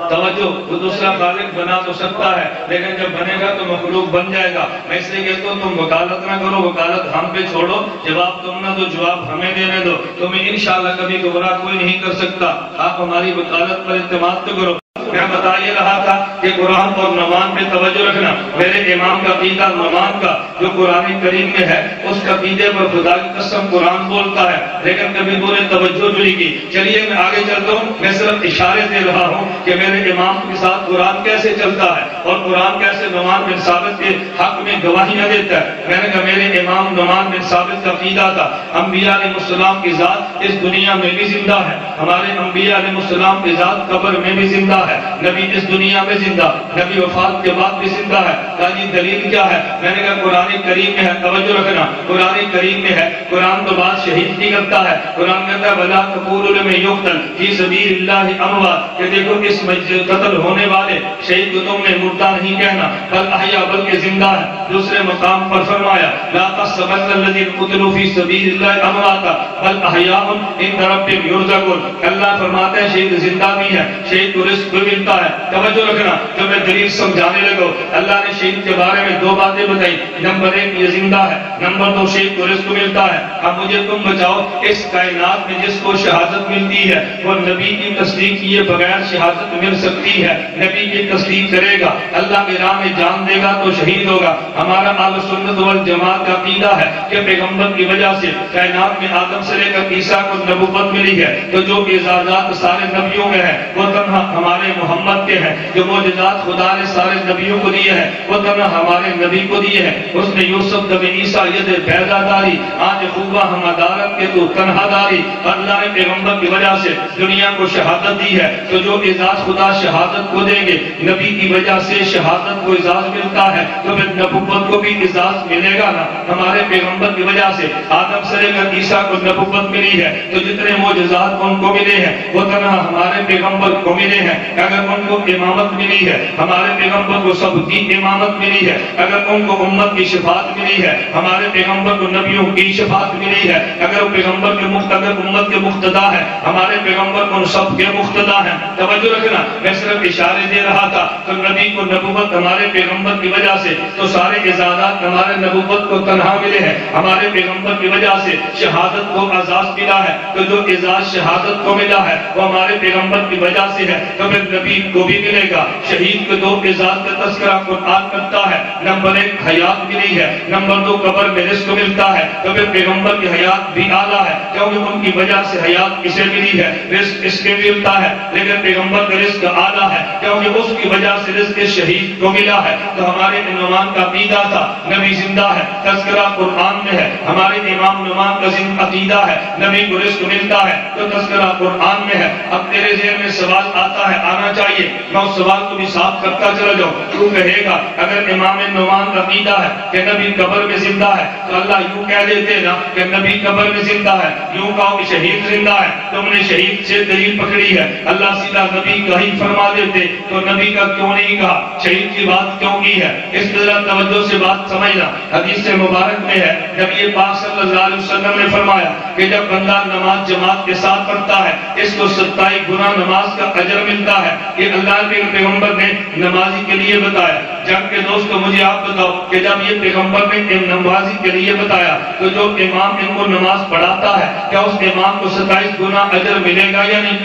توجہ, وہ دوسرا خالق بنا تو سکتا ہے لیکن جب بنے گا تو مخلوق بن جائے گا. میں اس لیے کہتا ہوں تم وکالت نہ کرو, وکالت ہم پہ چھوڑو, جواب تم نہ دو جواب ہمیں دینے دو. تمہیں انشاءاللہ کبھی گمراہ کوئی نہیں کر سکتا. آپ ہماری وکالت پر اعتماد تو کرو. میں بتا یہ رہا تھا کہ قرآن اور نماز پہ توجہ رکھنا. میرے امام کا عقیدہ نماز کا جو قرآن کریم میں ہے اس کا عقیدے پر خدا کی قسم قرآن بولتا ہے لیکن کبھی تو نے توجہ نہیں کی. چلیے میں آگے چلتا ہوں, میں صرف اشارے دے رہا ہوں کہ میرے امام کے ساتھ قرآن کیسے چلتا ہے اور قرآن کیسے نعمان بن ثابت کے حق میں گواہیاں دیتا ہے. میں نے کہا میرے امام نعمان بن ثابت کا عقیدہ تھا انبیاء علیہ السلام کی ذات اس دنیا میں بھی زندہ ہے, ہمارے انبیاء علیہ السلام کی ذات قبر میں بھی زندہ ہے, نبی اس دنیا میں زندہ, نبی وفات کے بعد بھی زندہ ہے. کہا دلیل کیا ہے؟ میں نے کہا قرآن کریم میں ہے. توجہ رکھنا, قرآن کریم میں ہے. قرآن تو بات شہید کی کرتا ہے. قرآن کہتا ہے وَلَا تَقُولُوا لِمَن يُقْتَلُ فِي سَبِيلِ اللَّهِ أَمْوَاتٌ, کہ دیکھو اس قتل ہونے والے شہید کو تم نے مردہ نہیں کہنا بل احیا, بلکہ زندہ ہے. دوسرے مقام پر فرمایا لَا تَحْسَبَنَّ الَّذِينَ قُتِلُوا فِي سَبِيلِ اللَّهِ أَمْوَاتًا بل أَحْيَاءٌ عِندَ رَبِّهِمْ يُرْزَقُونَ. اللہ فرماتے ہیں شہید زندہ بھی ہے, شہید کو رزق بھی ملتا ہے. توجہ رکھنا, جو میں دلیل سمجھانے لگا اللہ نے شہید کے بارے میں دو باتیں بتائی. نمبر 1 یہ زندہ ہے, نمبر 2 شہید کو رزق ملتا ہے. اب مجھے تم بچاؤ, اس کائنات میں جس کو شہادت ملتی ہے وہ نبی کی تصدیق کیے بغیر شہادت مل سکتی ہے. نبی کی تصدیق کرے گا, اللہ کی راہ میں جان دے گا تو شہید ہوگا. ہمارا اہل سنت والجماعت کا عقیدہ ہے کہ پیغمبر کی وجہ سے کائنات میں آدم سے لے کر عیسیٰ کو نبوت ملی ہے, تو جو اعزازات سارے نبیوں میں ہیں وہ تنہا ہمارے محمد کے ہیں. جو معجزات خدا نے سارے نبیوں کو دیے ہیں وہ تنہا ہمارے نبی کو دیے ہیں. اس نے یوسف دم عیسیٰ ید پیدا داری آج خوبہ ہم عدالت کے تو تنہا داری. اللہ نے پیغمبر کی وجہ سے دنیا کو شہادت دی ہے, تو جو اعزاز خدا شہادت کو دیں گے, نبی کی وجہ سے شہادت کو اعزاز ملتا ہے تو پھر نبوت کو بھی اعزاز ملے گا نا. ہمارے پیغمبر کی وجہ سے آدم سے لے کر عیسیٰ کو نبوت ملی ہے, تو جتنے معجزات ان کو ملے ہیں وہ تنہا ہمارے پیغمبر کو ملے ہیں. اگر ان کو امامت ملی ہے, ہمارے پیغمبر کو سب کی امامت ملی ہے. اگر ان کو امت کی شفاعت ملی ہے, ہمارے پیغمبر کو نبیوں کی شفاعت ملی ہے. اگر پیغمبر کے اگر امت کے مقتدا ہے, ہمارے پیغمبر کو سب کے مقتدا ہیں. توجہ رکھنا, میں صرف اشارے دے رہا تھا. تو نبی کو نبوت ہمارے پیغمبر کی وجہ سے, تو سارے اعزازات ہمارے نبوت کو تنہا ملے ہیں. ہمارے پیغمبر کی وجہ سے شہادت کو اعزاز ملا ہے, تو جو اعزاز شہادت کو ملا ہے وہ ہمارے پیغمبر کی وجہ سے ہے, تو پھر نبی کو بھی ملے گا. شہید کو دو اعزاز کا تذکرہ قرآن کرتا ہے. نمبر 1 حیات ملی ہے, نمبر 2 قبر میں رزق ملتا ہے. تو پھر پیغمبر کی حیات بھی اعلیٰ ہے کیونکہ ان کی وجہ سے حیات کسے ملی ہے, رزق اس کے ملتا ہے. لیکن پیغمبر کا رزق اعلیٰ ہے کیونکہ اس کی وجہ سے رزق شہید کو ملا ہے. تو ہمارے نعمان کا عقیدہ تھا نبی زندہ ہے, تذکرہ قرآن میں ہے. ہمارے امام نعمان کا عقیدہ ہے نبی کو رزق ملتا ہے, تو تذکرہ قرآن میں ہے. اب تیرے ذہن میں سوال آتا ہے, آنا چاہیے, میں اس سوال کو بھی صاف کرتا چلا جاؤں. تو کہے گا اگر امام نعمان کا عقیدہ ہے کہ نبی قبر میں زندہ ہے تو اللہ یوں کہہ دیتے نا کہ نبی قبر میں زندہ ہے, یوں کہو کہ شہید زندہ ہے. تم نے شہید سے دلیل پکڑی ہے, اللہ سیدھا نبی کا ہی فرما دیتے, تو نبی کا کیوں نہیں کہا, شہید کی بات کیوں کی ہے؟ اس طرح توجہ سے بات سمجھنا. حدیث مبارک میں ہے نبی پاک صلی اللہ علیہ وسلم نے فرمایا کہ جب بندہ نماز جماعت کے ساتھ پڑھتا ہے اس کو 27 گنا نماز کا اجر ملتا ہے. یہ اللہ کے پیغمبر نے نمازی کے لیے بتایا. جب کے دوستو مجھے آپ بتاؤ کہ جب یہ پیغمبر نے نمازی کے لیے بتایا تو جو امام ان کو نماز پڑھاتا ہے کیا اس امام کو 27 گنا اجر ملے گا یا نہیں؟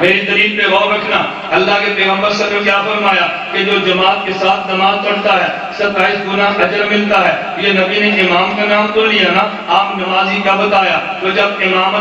میری دلیل پہ غور رکھنا، اللہ کے پیغمبر صلی اللہ علیہ وسلم کیا فرمایا کہ جو جماعت کے ساتھ نماز پڑھتا ہے 27 گنا اجر ملتا ہے۔ یہ نبی نے امام کا نام تو لیا نا، عام نمازی کا بتایا۔ تو جب امام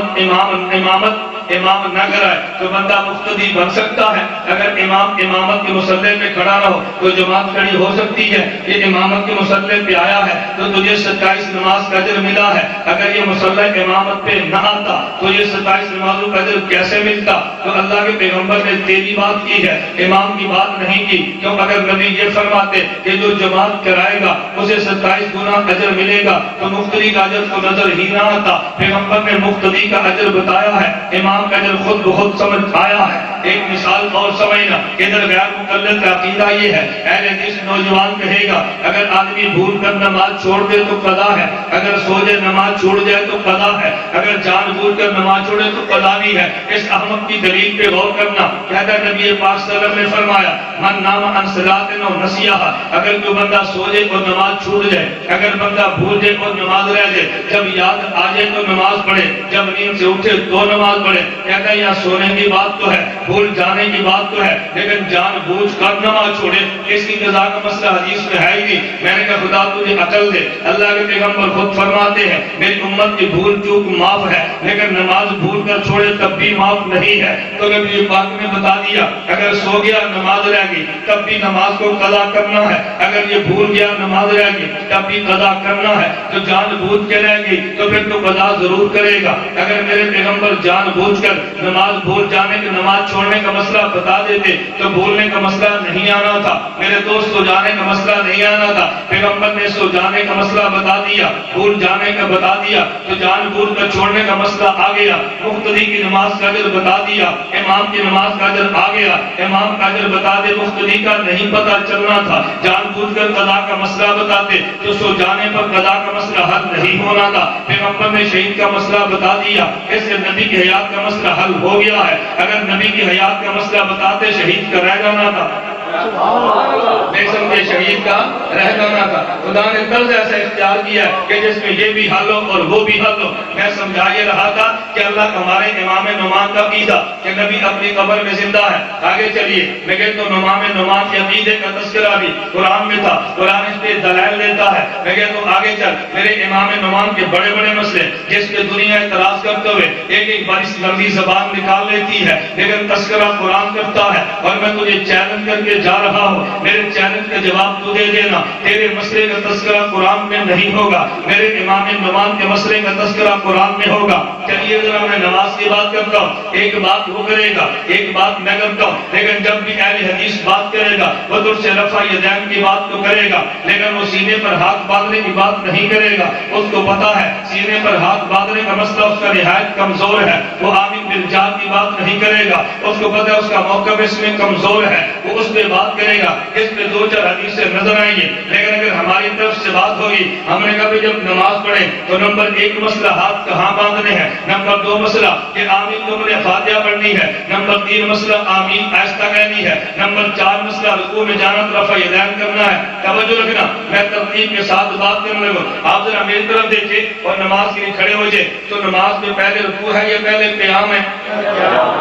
نہ کرائے تو بندہ مقتدی بن سکتا ہے۔ اگر امام امامت کے مصلی پہ کھڑا نہ ہو تو جماعت کھڑی ہو سکتی ہے۔ یہ امامت کے مصلی پہ آیا ہے تو تجھے 27 نماز کا اجر ملا ہے۔ اگر یہ مصلی امامت پہ نہ آتا تو یہ 27 نمازوں کا اجر کیسے ملتا؟ تو اللہ کے پیغمبر نے تیری بات کی ہے، امام کی بات نہیں کی۔ کیوں؟ اگر نبی یہ فرماتے کہ جو جماعت کرائے گا اسے 27 گنا اجر ملے گا تو مقتدی کا اجر کو نظر ہی نہ آتا۔ پیغمبر نے مقتدی کا اجر بتایا ہے، امام کا اجر خود بخود سمجھ آیا ہے۔ ایک مثال اور سمجھنا، ادھر غیر مقلد کا عقیدہ یہ ہے، اہل حدیث نوجوان کہے گا اگر آدمی بھول کر نماز چھوڑ دے تو قضا ہے، اگر سو جائے نماز چھوڑ جائے تو قضا ہے، اگر جان بوجھ کر نماز چھوڑے تو قضا بھی ہے۔ اس احمد کی دلیل پہ غور کرنا، کہتا ہے نبی پاک صلی اللہ علیہ وسلم نے فرمایا من نام عن صلاۃ او نسیھا، اگر کوئی بندہ سو جائے اور نماز چھوٹ جائے، اگر بندہ بھول جائے اور نماز رہ جائے، جب یاد آ جائے تو نماز پڑھے، جب نیند سے اٹھے تو نماز پڑھے۔ کہتا ہے یہاں سونے کی بات تو ہے، بھول جانے کی بات تو ہے، لیکن جان بوجھ کر نماز چھوڑے اس کی قضا کا مسئلہ حدیث میں ہے ہی نہیں۔ میں نے کہا خدا تجھے عقل دے، اللہ کے پیغمبر خود فرماتے ہیں میری امت کی بھول چوک معاف ہے، لیکن نماز بھول کر چھوڑے تب بھی معاف نہیں ہے۔ تو نبی پاک نے بتا دیا اگر سو گیا نماز رہ گئی تب بھی نماز کو قضا کرنا ہے، اگر یہ بھول گیا نماز رہ گئی تب بھی قضا کرنا ہے۔ تو جان بوجھ کے رہ گئی تو پھر تو قضا ضرور کرے گا۔ اگر میرے پیغمبر جان بوجھ کر نماز بھول جانے کے نماز چھوڑنے کا مسئلہ بتا دیتے تو بھولنے کا مسئلہ نہیں آنا تھا، میرے دوست سو جانے کا مسئلہ نہیں آنا تھا۔ پیغمبر نے سو جانے کا مسئلہ بتا دیا، بھول جانے کا بتا دیا، تو جان بوجھ کر چھوڑنے کا مسئلہ آ گیا۔ مقتدی کی نماز کا اجر بتا دیا، امام کی نماز کا اجر آ گیا۔ امام کا اجر بتا دے، مقتدی کا نہیں پتہ چلنا تھا، جان بوجھ کر قضا کا مسئلہ بتاتے تو سو جانے پر قضا کا مسئلہ حل نہیں ہونا تھا۔ پیغمبر نے شہید کا مسئلہ بتا دیا، اس سے نبی کی حیات کا مسئلہ حل ہو گیا ہے۔ اگر نبی کی حیات کا مسئلہ بتاتے شہید کا رہ جانا تھا، نہیں سمجھے، شہید کا رہ جانا تھا۔ خدا نے طرز ایسا اختیار کیا کہ جس میں یہ بھی حل ہو اور وہ بھی حل ہو۔ میں سمجھا یہ رہا تھا کہ اللہ ہمارے امام نعمان کا عقیدہ کہ نبی اپنی قبر میں زندہ ہے۔ آگے چلیے، میں کہتا ہوں امام نعمان کے عقیدے کا تذکرہ بھی قرآن میں تھا، قرآن اس پہ دلائل دیتا ہے۔ میں کہتا ہوں آگے چل، میرے امام نعمان کے بڑے بڑے مسئلے جس پہ دنیا اعتراض کرتے ہوئے ایک ایک بار اس لمبی زبان نکال لیتی ہے، لیکن تذکرہ قرآن کرتا ہے۔ اور میں تجھے چیلنج کر کے جا رہا ہوں، میرے چیلنج کا جواب تو دے دینا، تیرے مسئلے کا تذکرہ قرآن میں نہیں ہوگا، میرے امام نعمان کے مسئلے کا تذکرہ قرآن میں ہوگا۔ چلیے ذرا میں نماز کی بات کرتا ہوں، ایک بات وہ کرے گا ایک بات میں کرتا ہوں، لیکن جب بھی اہل حدیث بات کرے گا وہ تو سے رفع یدین کی بات تو کرے گا، لیکن وہ سینے پر ہاتھ باندھنے کی بات نہیں کرے گا۔ اس کو پتا ہے سینے پر ہاتھ باندھنے کا مسئلہ اس کا نہایت کمزور ہے، وہ آمین بالجاد کی بات نہیں کرے گا۔ اس کو پتا ہے اس کا موقف اس میں کمزور ہے، وہ اس پہ بات کرے گا۔ اس پہ دو چار حدیثیں نظر آئیں گے، لیکن اگر ہماری طرف سے بات ہوگی، ہم نے کبھی جب نماز پڑھے تو نمبر 1 مسئلہ ہاتھ کہاں باندھنے ہیں، نمبر 2 مسئلہ کہ آمین تم نے فاتحہ پڑھنی ہے، نمبر 3 مسئلہ آمین آہستہ کہنی ہے، نمبر 4 مسئلہ رکوع میں جانا رفع یدین کرنا ہے۔ توجہ رکھنا، میں ترتیب کے ساتھ بات کرنے لگوں، آپ ذرا میری طرف دیکھیں اور نماز کے لیے کھڑے ہو جائے۔ تو نماز میں پہلے رکوع ہے یا پہلے قیام ہے؟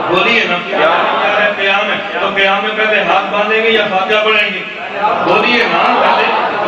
بولیے نا، کیا ہے؟ قیام ہے۔ تو قیام میں پہلے ہاتھ باندھیں گے یا فاتحہ پڑھیں گے؟ بولیے نا،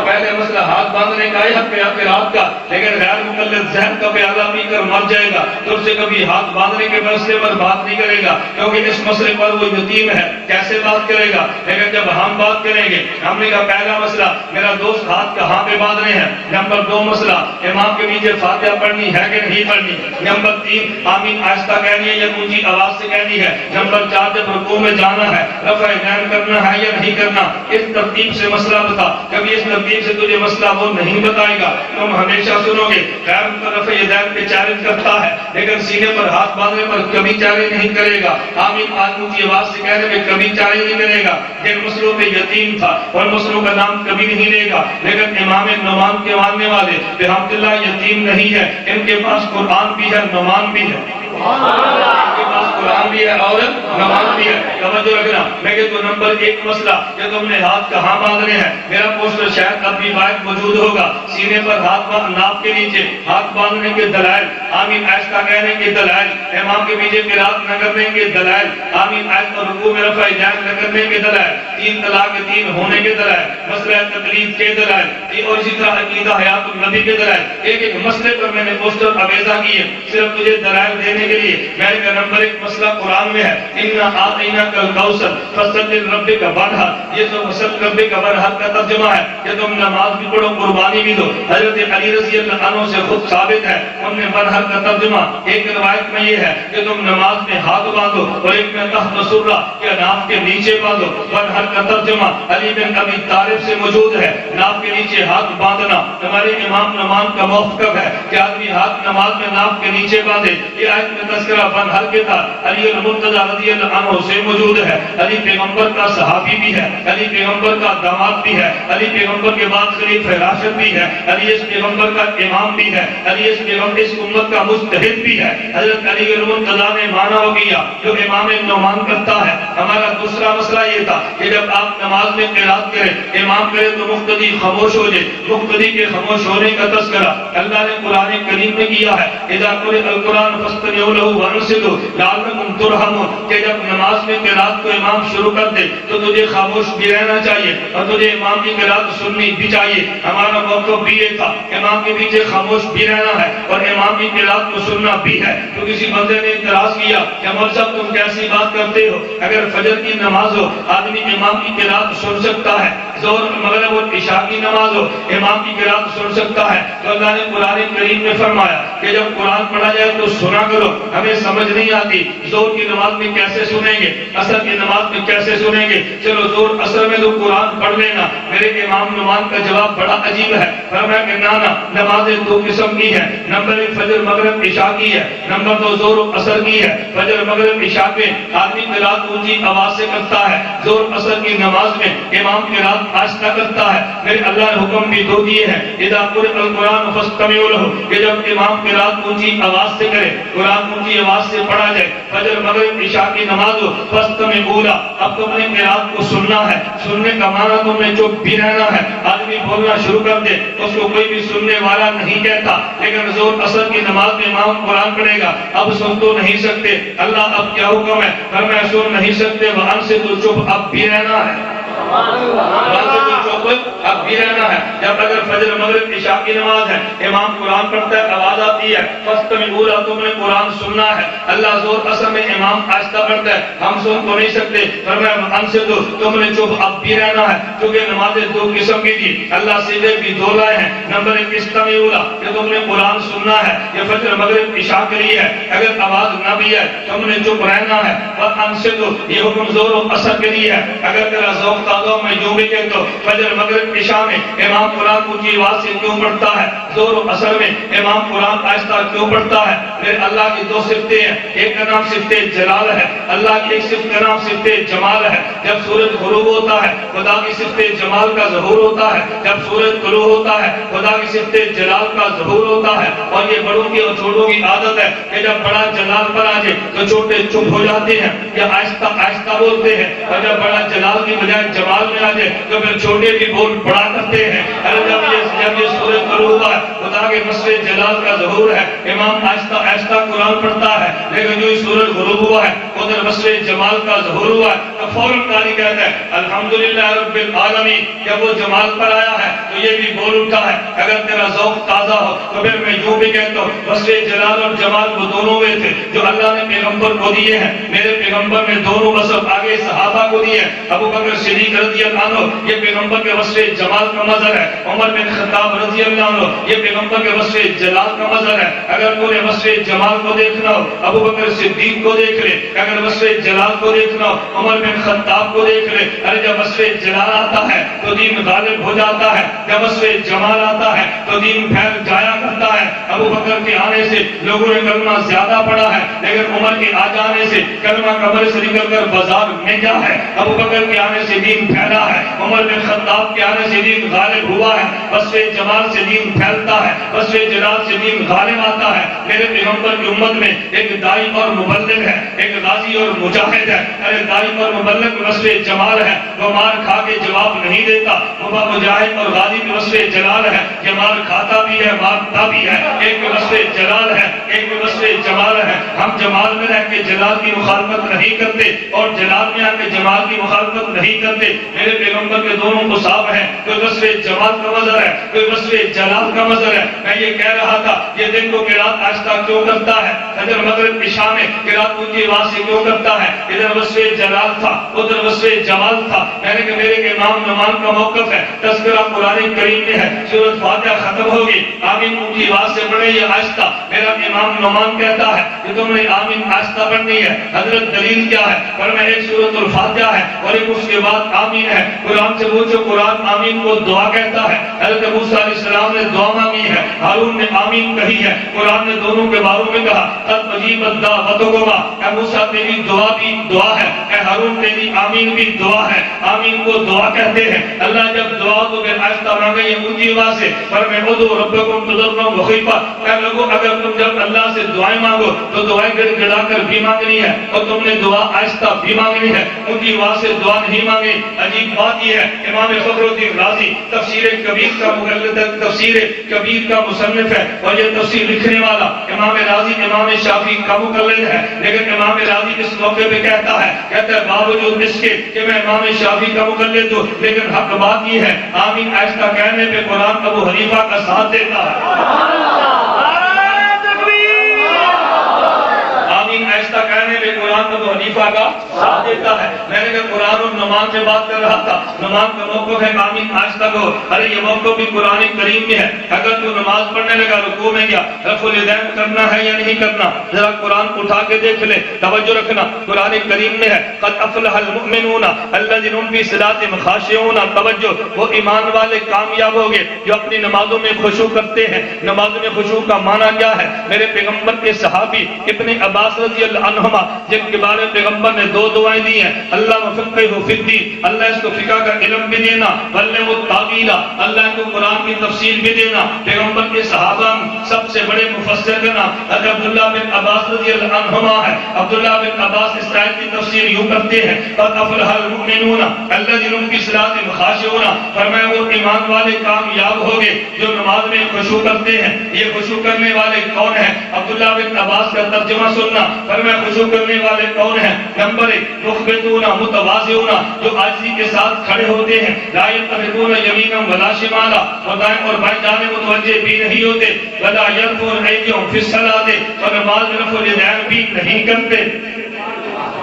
پہلے مسئلہ ہاتھ باندھنے کا ہے قرات کا، لیکن غیر مقلد ذہن کا پیالہ پی کر مر جائے گا تو اسے کبھی ہاتھ باندھنے کے مسئلے پر بات نہیں کرے گا، کیونکہ اس مسئلے پر وہ یتیم ہے، کیسے بات کرے گا؟ لیکن جب ہم بات کریں گے، ہم نے کہا پہلا مسئلہ میرا دوست ہاتھ کہاں پہ باندھنے ہیں، نمبر 2 مسئلہ امام کے نیچے فاتحہ پڑھنی ہے کہ نہیں پڑھنی، نمبر 3 آمین آہستہ کہنی ہے یا اونچی آواز سے کہنی ہے، نمبر 4 جب رکوع میں جانا ہے رفع یدین کرنا ہے یا نہیں کرنا۔ اس ترتیب سے مسئلہ بتا، کبھی اس ترتیب سے تجھے مسئلہ وہ نہیں بتائے گا، تم ہمیشہ سنو گے غیر مترفع یدین پہ چیلنج کرتا ہے، لیکن سینے پر ہاتھ باندھنے پر کبھی چیلنج نہیں کرے گا، آمین اونچی آواز سے کہنے میں کبھی چیلنج نہیں کرے گا۔ جن مسئلوں پہ یتیم تھا اور مسئلوں کا نام کبھی نہیں لے گا، لیکن امام نعمان کے ماننے والے رحمتہ اللہ یتیم نہیں ہے، ان کے پاس قرآن بھی ہے، نعمان بھی ہے، ان کے پاس قرآن بھی ہے اور نماز بھی ہے. توجہ رکھنا. میں کہ تو نمبر 1 مسئلہ کہ تم نے ہاتھ کہاں باندھنے ہیں. میرا پوسٹر شاید اب بھی باہر موجود ہوگا. سینے پر ہاتھ ناف کے نیچے ہاتھ باندھنے کے دلائل, آمین آہستہ کہنے کے دلائل, امام کے پیچھے قرات نہ کرنے کے دلائل, آمین آہستہ رکوع میں رفع یدین نہ کرنے کے دلائل, 3 طلاق کے 3 ہونے کے دلائل, مسئلہ تقلید کے دلائل, اور اسی طرح عقیدہ حیات النبی کے دلائل. ایک ایک مسئلے پر میں نے پوسٹر آویزہ کیے صرف تجھے دلائل دینے کے لیے. میں نے کہا نمبر 1 مسئلہ قرآن میں ہے, اِنَّا أَعْطَيْنَاكَ الْكَوْثَرَ فَصَلِّ لِرَبِّكَ وَانْحَرْ. یہ تو فصل ربک وانحر کا ترجمہ ہے کہ تم نماز بھی پڑھو قربانی بھی دو. حضرت علی رضی اللہ عنہ سے خود ثابت ہے, انہوں نے وانحر کا ترجمہ ایک روایت میں یہ ہے کہ تم نماز میں ہاتھ باندھو, اور ایک میں تحت سرہ کہ ناف کے نیچے باندھو. وانحر کا ترجمہ علی بن ابی طالب سے موجود ہے, ناف کے نیچے ہاتھ باندھنا. ہمارے امام نمان کا موقف ہے کہ آدمی ہاتھ نماز میں ناف کے نیچے باندھے. یہ آیت میں تذکرہ وانحر کے تھا علی المرتضی رضی اللہ عنہ سے موجود ہے. علی پیغمبر کا صحابی بھی ہے, علی پیغمبر کا داماد بھی ہے, علی پیغمبر کے بعد خلیفہ راشد بھی ہے, علی اس پیغمبر کا امام بھی ہے, علی اس پیغمبر اس امت کا مجتہد بھی ہے. حضرت علی المرتضی نے مانا ہو گیا جو امام نعمان کرتا ہے. ہمارا دوسرا مسئلہ یہ تھا کہ جب آپ نماز میں قرات کریں, امام کرے تو مقتدی خاموش ہو جائے. مقتدی کے خاموش ہونے کا تذکرہ اللہ نے قرآن کریم میں کیا ہے. اذا قرئ القرآن فاستمعوا له وانصتوا لعلكم ترحمون. کہ جب نماز میں قرات کو امام شروع کر دے تو تجھے خاموش بھی رہنا چاہیے اور تجھے امام کی قرات سننی بھی چاہیے. ہمارا موقف بھی یہ تھا, امام کے پیچھے خاموش بھی رہنا ہے اور امام کی قرات کو سننا بھی ہے. تو کسی بندے نے اعتراض کیا کہ مولوی صاحب تم کیسی بات کرتے ہو, اگر فجر کی نماز ہو آدمی امام کی قرات سن سکتا ہے, ظہر مغرب اور عشاء کی نماز ہو امام کی قرات سن سکتا ہے. تو اللہ نے قرآن کریم میں فرمایا کہ جب قرآن پڑھا جائے تو سنا کرو. ہمیں سمجھ نہیں آتی ظہر کی نماز میں کیسے سنیں گے, عصر کی نماز میں کیسے سنیں گے. چلو ظہر عصر میں تو قرآن پڑھ لینا. میرے امام نعمان کا جواب بڑا عجیب ہے. فرمایا کہ نانا نمازیں 2 قسم کی ہیں, نمبر 1 فجر مغرب عشاء کی ہے, نمبر 2 ظہر و عصر کی ہے. فجر مغرب عشاء میں آدمی قرات اونچی آواز سے کرتا ہے, ظہر عصر کی نماز میں امام قرات آہستہ کرتا ہے. میرے اللہ نے حکم بھی دو دیے ہیں, اذا قرئ القرآن فاستمعوا له, کہ جب امام قرات اونچی آواز سے کرے, قرآن اونچی آواز سے پڑھا جائے, فجر مغرب عشاء کی نماز ہو فاستمعوا له, اب تم نے قرات کو سننا ہے. سننے کا معنی تم نے چپ بھی رہنا ہے. آدمی بولنا شروع کر دے اس کو کوئی بھی سننے والا نہیں کہتا, لیکن ظہر عصر کی نماز میں امام قرآن پڑھے گا, اب سن تو نہیں سکتے. اللہ اب کیا حکم ہے, فرمایا سن نہیں سکتے وانصتوا, چپ اب بھی رہنا ہے. اب بھی رہنا ہے. جب اگر فجر مغرب عشاء کی نماز ہے, امام قرآن پڑھتا ہے, آواز آتی ہے فاستمعوا له, تم نے قرآن سننا ہے. اللہ ظہر عصر میں امام آہستہ پڑھتا ہے, ہم سن تو نہیں سکتے, فرمایا انصتوا, تم نے چپ اب بھی رہنا ہے. کیونکہ نمازیں 2 قسم کی تھی, اللہ سیدھے بھی 2 لائے ہیں. نمبر 1 استمعوا له, کہ تم نے قرآن سننا ہے, یہ فجر مغرب عشاء کے لیے ہے. اگر آواز نہ بھی ہے تم نے چپ رہنا ہے. وانصتوا, یہ حکم ظہر و عصر کے لیے ہے. اگر تیرا ذوق تازہ میں جو بھی کہتا ہوں, فجر مغرب عشاء میں امام قرآن اونچی آواز سے کیوں پڑھتا ہے, ظہر و عصر میں امام قرآن آہستہ کیوں پڑھتا ہے. میرے اللہ کی 2 صفتیں ہیں, ایک کا نام صفت جلال ہے, اللہ کی ایک صفت کا نام صفت جمال ہے. جب سورج غروب ہوتا ہے خدا کی صفت جمال کا ظہور ہوتا ہے, جب سورج طلوع ہوتا ہے خدا کی صفت جلال کا ظہور ہوتا ہے. اور یہ بڑوں کی اور چھوٹوں کی عادت ہے کہ جب بڑا جلال پر آ جائے تو چھوٹے چپ ہو جاتے ہیں یا آہستہ آہستہ بولتے ہیں, اور جب بڑا جلال کی بجائے جمال میں آ جائے تو پھر چھوٹے بھی بول بڑا کرتے ہیں. جب یہ سورج طلوع ہوا ہے خدا کے مسئلے جلال کا ظہور ہے, امام آہستہ آہستہ قرآن پڑھتا ہے. لیکن جو سورج غروب ہوا ہے ادھر مسئلے جمال کا ظہور ہوا ہے, تو فوراً قاری کہتا ہے الحمدللہ رب العالمین. جب وہ جمال پر آیا ہے تو یہ بھی بول اٹھا ہے. اگر تیرا ذوق تازہ ہو تو پھر میں یوں بھی کہتا ہوں مسئلے جلال اور جمال وہ دونوں میں تھے جو اللہ نے پیغمبر کو دیے ہیں. میرے پیغمبر نے دونوں وصف آگے صحابہ کو دیے ہیں. ابو بکر صدیق رضی اللہ عنہ یہ پیغمبر کے وصف جمال کا مظہر ہے. عمر بن خطاب رضی اللہ عنہ یہ پیغمبر کے وصف جلال کا مظہر ہے. اگر تمہیں وصف جمال کو دیکھنا ہو ابو بکر صدیق کو دیکھ لے, اگر وصف جلال کو دیکھنا ہو عمر بن خطاب کو دیکھ لے. ارے جب وصف جلال آتا ہے تو دین غالب ہو جاتا ہے, جب وصف جمال آتا ہے تو دین پھیل جایا کرتا ہے. ابو بکر کے آنے سے لوگوں نے کلمہ زیادہ پڑھا ہے، لیکن عمر کے آ جانے سے کلمہ قبر سے نکل کر بازار میں گیا ہے۔ ابو بکر کے آنے سے دین پھیلا ہے، عمر بن خطاب کے آنے سے دین غالب ہوا ہے، وصف جمال سے دین پھیلتا ہے، وصف جلال سے دین غالب آتا ہے۔ میرے پیغمبر کی امت میں ایک دائی اور مبلغ ہے، ایک غازی اور مجاہد ہے۔ ارے دائی اور مبلغ وصف جمال ہے، وہ مار کھا کے جواب نہیں دیتا، وہ مجاہد اور غازی کی وصف جلال ہے، یہ مار کھاتا بھی ہے مارتا بھی ہے۔ ایک وصف جلال ہے، ایک وصف جمال ہے۔ ہم جمال میں رہ کے جلال کی مخالفت نہیں کرتے اور جلال میں آ کے جمال کی مخالفت نہیں کرتے۔ میرے پیغمبر کے دونوں مصاب ہیں، کوئی وصف جمال کا مظہر ہے، کوئی وصف جلال کا مظہر ہے۔ میں یہ کہہ رہا تھا یہ دن کو قرات آہستہ کیوں کرتا ہے، ادھر مغرب عشاء میں قرات اونچی آواز سے کیوں کرتا ہے، ادھر وصف جلال تھا ادھر وصف جمال تھا۔ میں نے کہ میرے امام نعمان کا موقف ہے، تذکرہ قرآن کریم میں ہے، سورۃ فاتحہ ختم ہوگی، آمین اونچی آواز سے پڑھے یہ آہستہ۔ میرا امام نعمان کہتا ہے کہ تم نے آمین آہستہ پڑھنی ہے، حضرت دلیل کیا ہے؟ فرمایا ایک سورۃ الفاتحہ ہے اور ایک اس کے بعد آمین ہے۔ قرآن سے پوچھو، قرآن آمین کو دعا کہتا ہے، حضرت موسیٰ علیہ السلام نے دعا مانگی ہے، ہارون نے آمین کہی ہے، قرآن نے دونوں کے باروں میں کہا قد اجیبت دعوتکما، اے موسیٰ تیری دعا بھی دعا ہے، اے ہارون تیری آمین بھی دعا ہے۔ آمین کو دعا کہتے ہیں۔ اللہ جب دعا تو پھر آہستہ مانگے یہ اونچی آواز سے، فرمایا ادعوا ربکم تضرعا وخفیہ، اے لوگوں اگر تم جب اللہ سے دعائیں مانگو تو دعائیں گڑ گڑا کر بھی مانگنی ہے اور تم نے دعا آہستہ بھی مانگنی ہے، اونچی آواز سے دعا نہیں مانگی۔ عجیب بات یہ ہے، امام فخر الدین رازی تفسیر کبیر کا مغلط تفسیر کبیر کا مصنف ہے اور یہ تفسیر لکھنے والا امام رازی امام شافعی کا مقلد ہے، لیکن امام رازی اس موقع پہ کہتا ہے باوجود اس کے کہ میں امام شافعی کا مقلد ہوں، لیکن حق بات یہ ہے آمین آہستہ کہنے پہ قرآن ابو حنیفہ کا ساتھ دیتا ہے۔ ایسا کہنے میں قرآن ابو حنیفہ کا ساتھ دیتا ہے۔ میں نے کہا قرآن اور نماز سے بات کر رہا تھا، نماز کا موقف ہے آمین آہستہ کہو، ارے یہ موقف بھی قرآن کریم میں ہے۔ اگر تو نماز پڑھنے لگا رکوع میں گیا، رفع الیدین کرنا ہے یا نہیں کرنا، ذرا قرآن اٹھا کے دیکھ لے، توجہ رکھنا، قرآن کریم میں ہے قد افلح المؤمنون الذین هم فی صلاتهم خاشعون، توجہ، وہ ایمان والے کامیاب ہوں گے جو اپنی نمازوں میں خشوع کرتے ہیں۔ نماز میں خشوع کا معنی کیا ہے؟ میرے پیغمبر کے صحابی ابن عباس رضی اللہ عنہما جن کے بارے میں پیغمبر نے دو دعائیں دی ہیں، اللہ فقہہ فی الدین، اللہ اس کو فقہ کا علم بھی دینا، علم التاویل، اللہ کو قرآن کی تفسیر بھی دینا۔ پیغمبر کے صحابہ سب سے بڑے مفسر کا نام حضرت عبداللہ بن عباس رضی اللہ عنہما ہے۔ عبداللہ بن عباس اس آیت کی تفسیر یوں کرتے ہیں قد افلح المؤمنون الذین هم فی صلاتهم خاشعون، فرمایا وہ ایمان والے کامیاب ہو گئے جو نماز میں خشوع کرتے ہیں۔ یہ خشوع کرنے والے کون ہیں؟ عبداللہ بن عباس کا ترجمہ سننا، فرمایا خشوع کرنے والے کون ہیں؟ نمبر ایک مخبتون متواضعون، جو عاجزی کے ساتھ کھڑے ہوتے ہیں، لا یتخذون یمینا ولا شمالا، اور دائیں اور بائیں جانب متوجہ بھی نہیں ہوتے، ولا یرفعون ایدیہم فی الصلاۃ، اور نماز میں رفع الیدین بھی نہیں کرتے،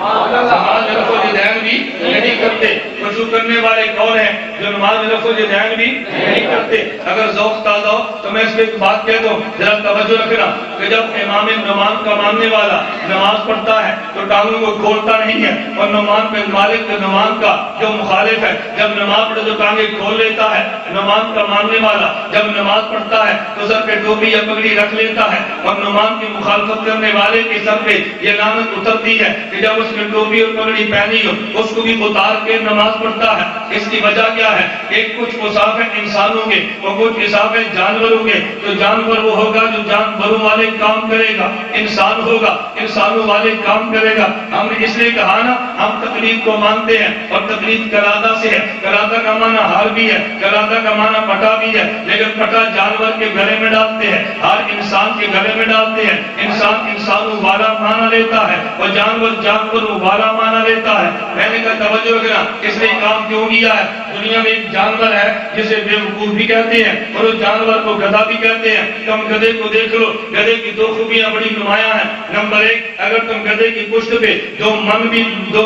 نماز میں رفع الیدین بھی نہیں کرتے۔ خشوع کرنے والے کون ہیں جو نماز میں رفع الیدین بھی نہیں کرتے؟ اگر ذوق تازہ ہو تو میں اس پہ ایک بات کہہ دوں، ذرا توجہ رکھنا کہ جب امام نعمان کا ماننے والا نماز پڑھتا ہے تو ٹانگوں کو کھولتا نہیں ہے، اور نعمان بن مالک نعمان کا جو مخالف ہے جب نماز پڑھے تو ٹانگیں کھول لیتا ہے۔ نعمان کا ماننے والا جب نماز پڑھتا ہے تو سر پہ ٹوپی یا پگڑی رکھ لیتا ہے، اور نعمان کی مخالفت کرنے والے کے سر پہ یہ لعنت اترتی ہے کہ جب اس نے ٹوپی اور پگڑی پہنی ہو اس کو بھی اتار کے نماز پڑھتا ہے۔ اس کی وجہ کیا ہے؟ ایک کچھ مصاف ہے انسانوں کے اور کچھ مصاف ہے جانوروں کے۔ جو جانور وہ ہوگا جو جانوروں والے کام کرے گا، انسان ہوگا انسانوں والے کام کرے گا۔ ہم نے اس لیے کہا نا ہم تقلید کو مانتے ہیں اور تقلید کرادہ سے ہے۔ کرادہ کا معنی ہار بھی ہے، کرادہ کا معنی پٹا بھی ہے، لیکن پٹا جانور کے گلے میں ڈالتے ہیں، ہار انسان کے گلے میں ڈالتے ہیں۔ انسان انسانوں والا مانا لیتا ہے اور جانور جانوروں والا مانا لیتا ہے۔ میں نے کہا توجہ رکھنا، اس نے کام کیوں کیا ہے؟ دنیا میں ایک جانور ہے جسے بیوقوف بھی کہتے ہیں اور اس جانور کو گدھا بھی کہتے ہیں۔ تم گدھے کو دیکھ لو، گدھے گھوڑے کی دو خوبیاں بڑی نمایاں ہیں۔ نمبر ایک، اگر تم گدھے کی پشت پہ دو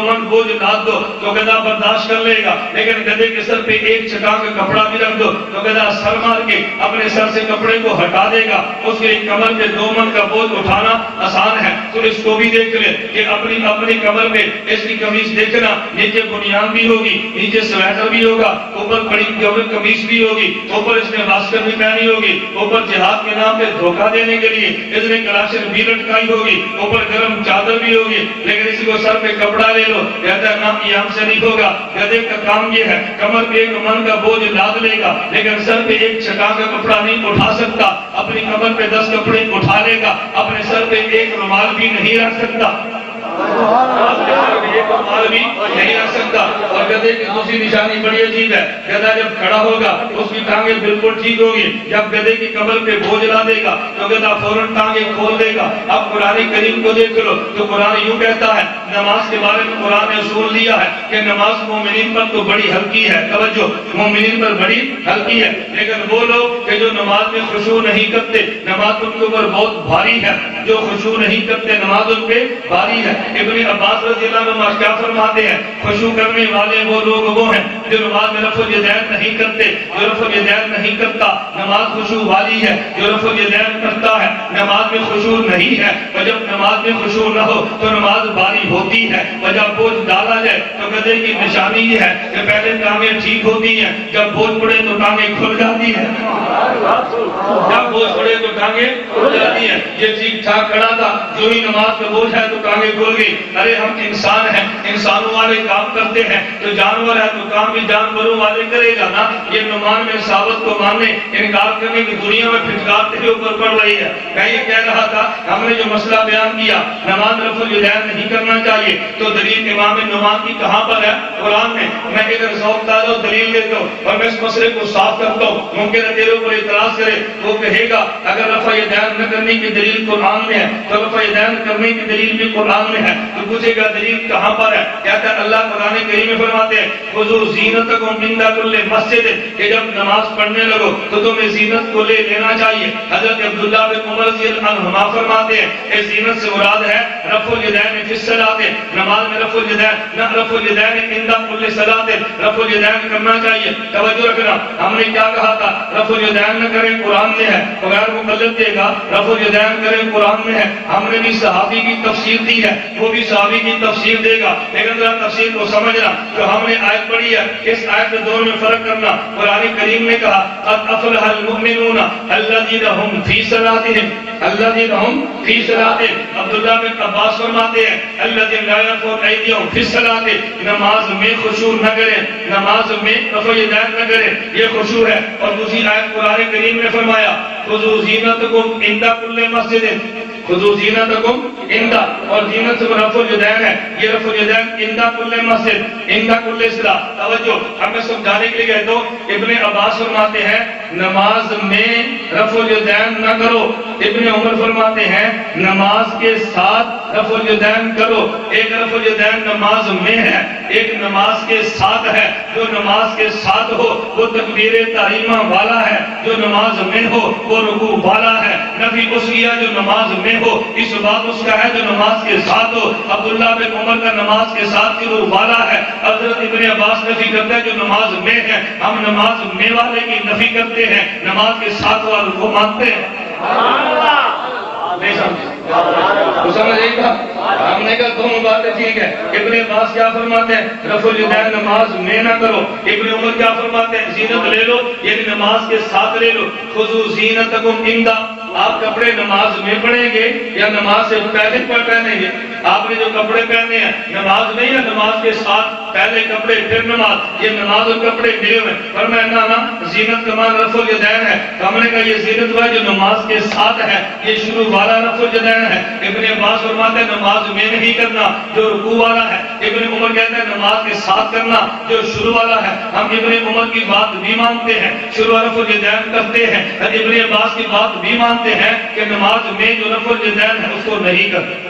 من بوجھ لاد دو تو گدھا برداشت کر لے گا، لیکن گدھے کے سر پہ ایک چٹا کا کپڑا بھی رکھ دو تو گدھا سر مار کے اپنے سر سے کپڑے کو ہٹا دے گا۔ اس کے کمر پہ 2 من کا بوجھ اٹھانا آسان ہے۔ تو اس کو بھی دیکھ لے کہ اپنی کمر پہ اس کی قمیص دیکھنا، نیچے بنیان بھی ہوگی، نیچے سویٹر بھی ہوگا، اوپر بڑی قمیص بھی ہوگی، اوپر اس نے واسکٹ بھی پہنی ہوگی، اوپر جہاد کے نام پہ دھوکہ دینے کے لیے اس نے کلاشن بھی لٹکائی ہوگی، اوپر گرم چادر بھی ہوگی، لیکن اسی کو سر پہ کپڑا لے لو، کہتا ہے نام یہ ہم سے نہیں ہوگا۔ گدھے کا کام یہ ہے، کمر پہ 1 من کا بوجھ لاد لے گا، لیکن سر پہ ایک چٹا کا کپڑا نہیں اٹھا سکتا، اپنی کمر پہ 10 کپڑے اٹھا لے گا، اپنے سر پہ ایک رومال بھی نہیں رکھ سکتا، ایک رومال بھی نہیں رکھ سکتا۔ اور گدھے کی دوسری نشانی بڑی عجیب ہے، گدھا جب کھڑا ہوگا اس کی ٹانگیں بالکل ٹھیک ہوگی، جب گدھے کی کمر پہ بوجھ لا دے گا تو گدھا فوراً ٹانگیں کھول دے گا۔ اب قرآن کریم کو دیکھ لو تو قرآن یوں کہتا ہے، نماز کے بارے میں قرآن نے اصول دیا ہے کہ نماز مومنین پر تو بڑی ہلکی ہے، توجہ، مومنین پر بڑی ہلکی ہے، لیکن وہ لوگ کہ جو نماز میں خشوع نہیں کرتے نماز ان کے اوپر بہت بھاری ہے، جو خشوع نہیں کرتے نماز ان پہ بھاری ہے۔ ابن عباس رضی اللہ عنہ کیا فرماتے ہیں، خشوع کرنے والے وہ لوگ وہ ہیں جو نماز میں رفع الیدین نہیں کرتے، جو رفع الیدین نہیں کرتا نماز خشوع والی ہے، جو رفع الیدین کرتا ہے نماز میں خشوع نہیں ہے، اور جب نماز میں خشوع نہ ہو تو نماز بھاری ہوتی ہے، اور جب بوجھ ڈالا جائے تو گدھے کی نشانی یہ ہے کہ پہلے ٹانگیں ٹھیک ہوتی ہیں، جب بوجھ پڑے تو ٹانگیں کھل جاتی ہیں، جب بوجھ پڑے تو ٹانگیں کھل جاتی ہیں۔ یہ ٹھیک ٹھاک کھڑا تھا، جو ہی نماز کا بوجھ ہے تو ٹانگیں کھل گئی۔ ارے ہم انسان ہیں، انسانوں والے کام کرتے ہیں، تو جانور ہے تو کام بھی جانوروں والے کرے گا نا۔ یہ نعمان بن ثابت کو ماننے انکار کرنے کی دنیا میں پھٹکار تیرے اوپر پڑ رہی ہے۔ میں یہ کہہ رہا تھا، ہم نے جو مسئلہ بیان کیا نماز رفع الیدین نہیں کرنا چاہیے، تو دلیل امام نعمان کی کہاں پر ہے؟ قرآن میں۔ میں ادھر ذوق تازہ دلیل دیتا ہوں اور میں اس مسئلے کو صاف کرتا ہوں، ممکن ہے تیرے اوپر اعتراض کرے، وہ کہے گا اگر رفع الیدین نہ کرنے کی دلیل قرآن میں ہے تو رفع الیدین کرنے کی دلیل بھی قرآن میں ہے، تو پوچھے گا دلیل کہاں پر ہے؟ کہتا ہے اللہ قرآن کریم میں فرماتے ہیں خذوا زینتکم عند کل مسجد، کہ جب نماز پڑھنے لگو تو تمہیں زینت کو لے لینا چاہیے۔ حضرت عبداللہ بن عمر رضی اللہ عنہما فرماتے ہیں اس زینت سے مراد ہے رفع الیدین فی الصلاۃ، نماز میں رفع الیدین، نہ رفع الیدین عند کل صلاۃ، رفع الیدین کرنا چاہیے۔ توجہ رکھنا، ہم نے کیا کہا تھا؟ رفع الیدین نہ کریں قرآن میں ہے، بغیر مقلد دے گا رفع الیدین کریں قرآن میں ہے۔ ہم نے بھی صحابی کی تفسیر دی ہے، وہ بھی صحابی کی تفسیر دے گا، لیکن ذرا تفسیر کو سمجھنا۔ جو ہم نے آیت پڑھی ہے اس آیت کے دونوں میں فرق کرنا۔ قرآن کریم نے کہا قد افلح المؤمنون الذین هم فی صلاتهم، الذین هم فی صلاتهم۔ عبداللہ بن عباس فرماتے ہیں الذین لا یرفعون ایدیہم فی الصلاۃ، نماز میں خشوع نہ کریں، نماز میں رفع الیدین نہ کریں، یہ خشوع ہے۔ اور دوسری آیت قرآن کریم نے فرمایا خذوا زینتکم عند کل مسجد، خذوا زینتکم عند، اور زینت سے رفع الیدین ہے، یہ رفع الیدین عند کل مسجد، عند کل صلاۃ۔ توجہ، ہمیں سمجھانے کے لیے کہتا ہوں، ابن عباس فرماتے ہیں نماز میں رفع الیدین نہ کرو، ابن عمر فرماتے ہیں نماز کے ساتھ رفع الیدین کرو۔ ایک رفع الیدین نماز میں ہے، ایک نماز کے ساتھ ہے۔ جو نماز کے ساتھ ہو وہ تکبیر تحریمہ والا ہے، جو نماز میں ہو وہ رکوع والا ہے۔ نفی اس کیا جو نماز میں ہو، اس بات اس کا ہے جو نماز کے ساتھ ہو۔ عبداللہ بن عمر کا نماز کے ساتھ کی روح والا ہے، حضرت ابن عباس نفی کرتا ہے جو نماز میں ہے، ہم نماز میں والے کی نفی کرتے ہیں، نماز کے ساتھ والے کو مانتے ہیں۔ نہیں سمجھ سمجھے گا؟ ہم نے کہا دونوں باتیں ٹھیک ہے۔ ابن عباس کیا فرماتے ہیں رفع الیدین نماز میں نہ کرو، ابن عمر کیا فرماتے ہیں زینت لے لو، یعنی نماز کے ساتھ لے لو۔ خذوا زینتکم عند، آپ کپڑے نماز میں پڑھیں گے یا نماز سے پہلے پہنیں گے؟ آپ نے جو کپڑے پہنے ہیں نماز نہیں ہے، نماز کے ساتھ پہلے کپڑے پھر نماز، یہ نماز اور کپڑے ملے ہوئے۔ فرمایا نا زینت کا معنی رفع الیدین ہے، ہم نے کہا یہ زینت وہ ہے جو نماز کے ساتھ ہے، یہ شروع والا رفع الیدین ہے۔ ابن عباس فرماتے ہیں نماز میں نہیں کرنا جو رکوع والا ہے، ابن عمر کہتے ہیں نماز کے ساتھ کرنا جو شروع والا ہے۔ ہم ابن عمر کی بات بھی مانتے ہیں، شروع رفع الیدین کرتے ہیں، ابن عباس کی بات بھی مانتے ہیں کہ نماز میں جو رفع الیدین ہے اس کو نہیں کرتے۔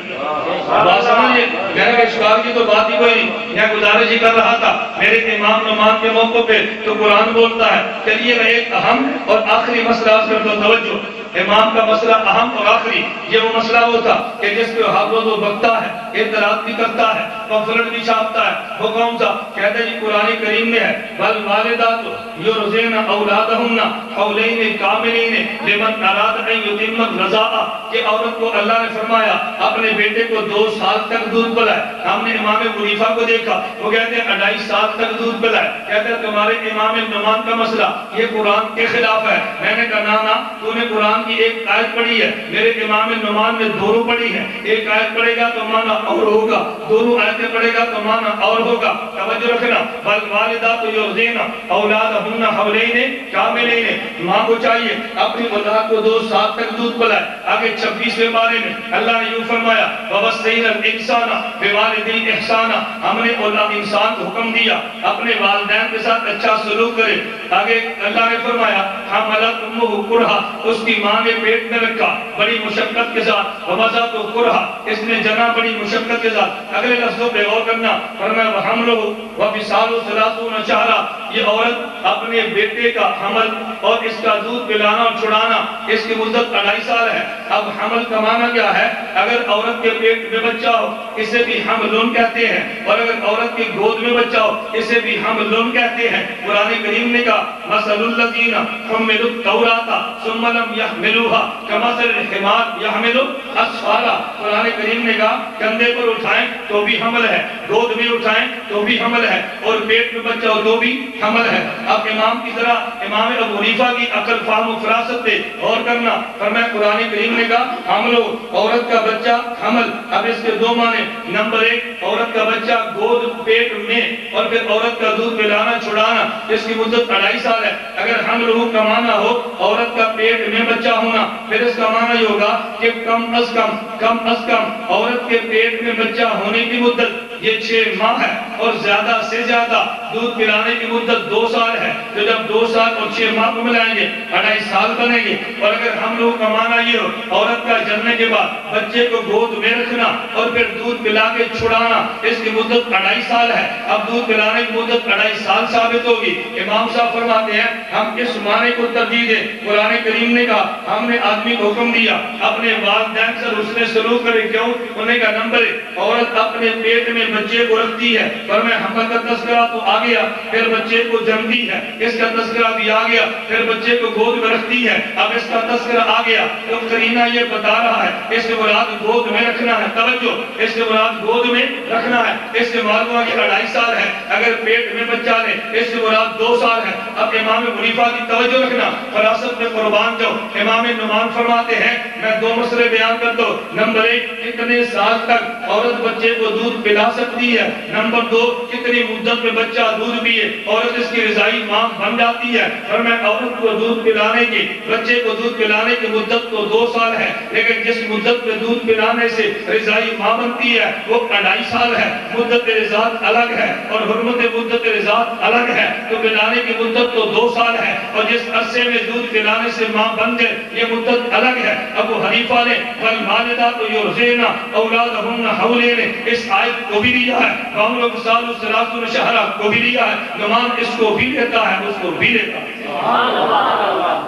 بات سمجھئے، میرے اشکال کی تو بات ہی کوئی نہیں، میں گزارش ہی کر رہا تھا میرے امام نعمان کے موقع پہ تو قرآن بولتا ہے۔ چلیے میں ایک اہم اور آخری مسئلہ عرض کرتا ہوں، توجہ۔ امام کا مسئلہ اہم اور آخری یہ وہ مسئلہ ہوتا کہ جس پہ ہر روز وہ بکتا ہے، اعتراض بھی کرتا ہے، پمفلٹ بھی چھاپتا ہے. وہ کون سا؟ کہتے ہیں جی قرآن کریم میں ہے والوالدات یرضعن اولادہن حولین کاملین لمن اراد ان یتم الرضاعہ کہ عورت کو اللہ نے فرمایا اپنے بیٹے کو 2 سال تک دودھ پلائے. ہم نے امام حنیفہ کو دیکھا وہ کہتے ہیں 2.5 سال تک دودھ پلائے. کہتے ہیں تمہارے امام نعمان کا مسئلہ یہ قرآن کے خلاف ہے. میں نے کہا نانا تو نے قرآن کی ایک آیت پڑھی ہے، میرے امام نعمان نے دونوں پڑھی ہیں. ایک آیت پڑھے گا تو مانا اور ہوگا، دونوں آیتیں پڑھے گا تو مانا اور ہوگا. توجہ رکھنا والوالدات یرضعن اولادہن حولین کاملین. ماں کو چاہیے اپنی اولاد کو 2 سال تک دودھ پلائے. آگے 26ویں بارے میں اللہ نے یوں فرمایا ووصینا الانسان بوالدیہ احسانا. ہم نے انسان کو حکم دیا اپنے والدین کے ساتھ اچھا سلوک کرے. آگے اللہ نے فرمایا حملت امہ کرہا اس کی ماں نے پیٹ میں رکھا بڑی مشقت کے ساتھ، ووضعت کرہا اس نے جنا بڑی مشقت کے ساتھ. اگلے لفظوں پہ غور کرنا فرمایا وحملہ وفصالہ 30 شہرا. یہ عورت اپنے بیٹے کا حمل اور اس کا دودھ پلانا اور چھڑانا اس کی مدت 2.5 سال ہے. اب حمل کا معنی کیا ہے؟ اگر عورت کے پیٹ میں بچہ ہو اسے بھی حملون کہتے ہیں، اور اگر عورت کی گود میں بچہ ہو اسے بھی حملون کہتے ہیں. قرآن کریم نے کہا مثل الذین حملوا التوراۃ ثم لم يحملوها كمثل الحمار يحمل اسفارا. قرآن کریم نے کہا کندھے پر اٹھائیں تو بھی حمل ہے، گود میں اٹھائیں تو بھی حمل ہے، اور پیٹ میں بچہ ہو تو بھی حمل ہے. اب امام کی طرح امام ابو حنیفہ کی عقل فہم و فراست پہ غور کرنا فرمایا قرآن کریم نے کہا حمل عورت کا بچہ حمل. اب اس کے 2 معنی. نمبر 1 عورت کا بچہ گود پیٹ میں، اور پھر عورت کا دودھ پلانا چھڑانا اس کی مدت 2.5 سال ہے. اگر حمل کا معنی ہو عورت کا پیٹ میں بچہ ہونا پھر اس کا معنی یہ ہوگا کہ کم از کم عورت کے پیٹ میں بچہ ہونے کی مدت یہ 6 ماہ ہے، اور زیادہ سے زیادہ دودھ پلانے کی مدت 2 سال ہے. تو جب 2 سال اور 6 ماہ کو ملائیں گے 2.5 سال بنے گے. اور اگر ہم لوگ کا معنی یہ ہو عورت کا جننے کے بعد بچے کو گود میں رکھنا اور پھر دودھ پلا کے چھڑانا اس کی مدت 2.5 سال ہے. اب دودھ پلانے کی مدت 2.5 سال ثابت ہوگی. امام صاحب فرماتے ہیں ہم اس معنی کو ترجیح دیں. قرآن کریم نے کہا ہم نے آدمی کو حکم دیا اپنے والدین سے حسن سلوک کرے. کیوں؟ انہیں کا نمبر 1 عورت اپنے پیٹ میں بچے کو رکھتی ہے، پر میں حمل کا تذکرہ تو آ گیا، پھر بچے کو جنتی ہے اس کا تذکرہ بھی آ گیا، پھر بچے کو گود میں رکھتی ہے اب اس کا تذکرہ آ گیا. تو قرینہ یہ بتا رہا ہے اس سے مراد گود میں رکھنا ہے. توجہ اس سے مراد گود میں رکھنا ہے. اس سے معلوم ہے کہ 2.5 سال ہے. اگر پیٹ میں بچہ لے اس سے مراد 2 سال ہے. اب امام حنیفہ کی توجہ رکھنا فراست میں قربان جاؤ. امام نعمان فرماتے ہیں میں 2 مسئلے بیان کرتا ہوں. نمبر 1 کتنے سال تک عورت بچے کو دودھ پلا سکتی ہے. نمبر 2 کتنی مدت میں بچہ دودھ پیے عورت اس کی رضائی ماں بن جاتی ہے. اور میں عورت کو دودھ پلانے کی بچے کو دودھ پلانے کی مدت تو 2 سال ہے، لیکن جس مدت میں دودھ پلانے سے رضائی ماں بنتی ہے وہ 2.5 سال ہے. مدت رضاعت الگ ہے اور حرمت مدت رضاعت الگ ہے. تو پلانے کی مدت تو 2 سال ہے، اور جس عرصے میں دودھ پلانے سے ماں بن جائے یہ مدت الگ ہے. ابو حنیفہ نے والوالدات یرضعن اولادہن حولین اس آیت کو بھی لیا ہے، وحملہ وفصالہ 30 شہرا کو بھی لیا ہے. نعمان اس کو بھی لیتا ہے اس کو بھی لیتا ہے.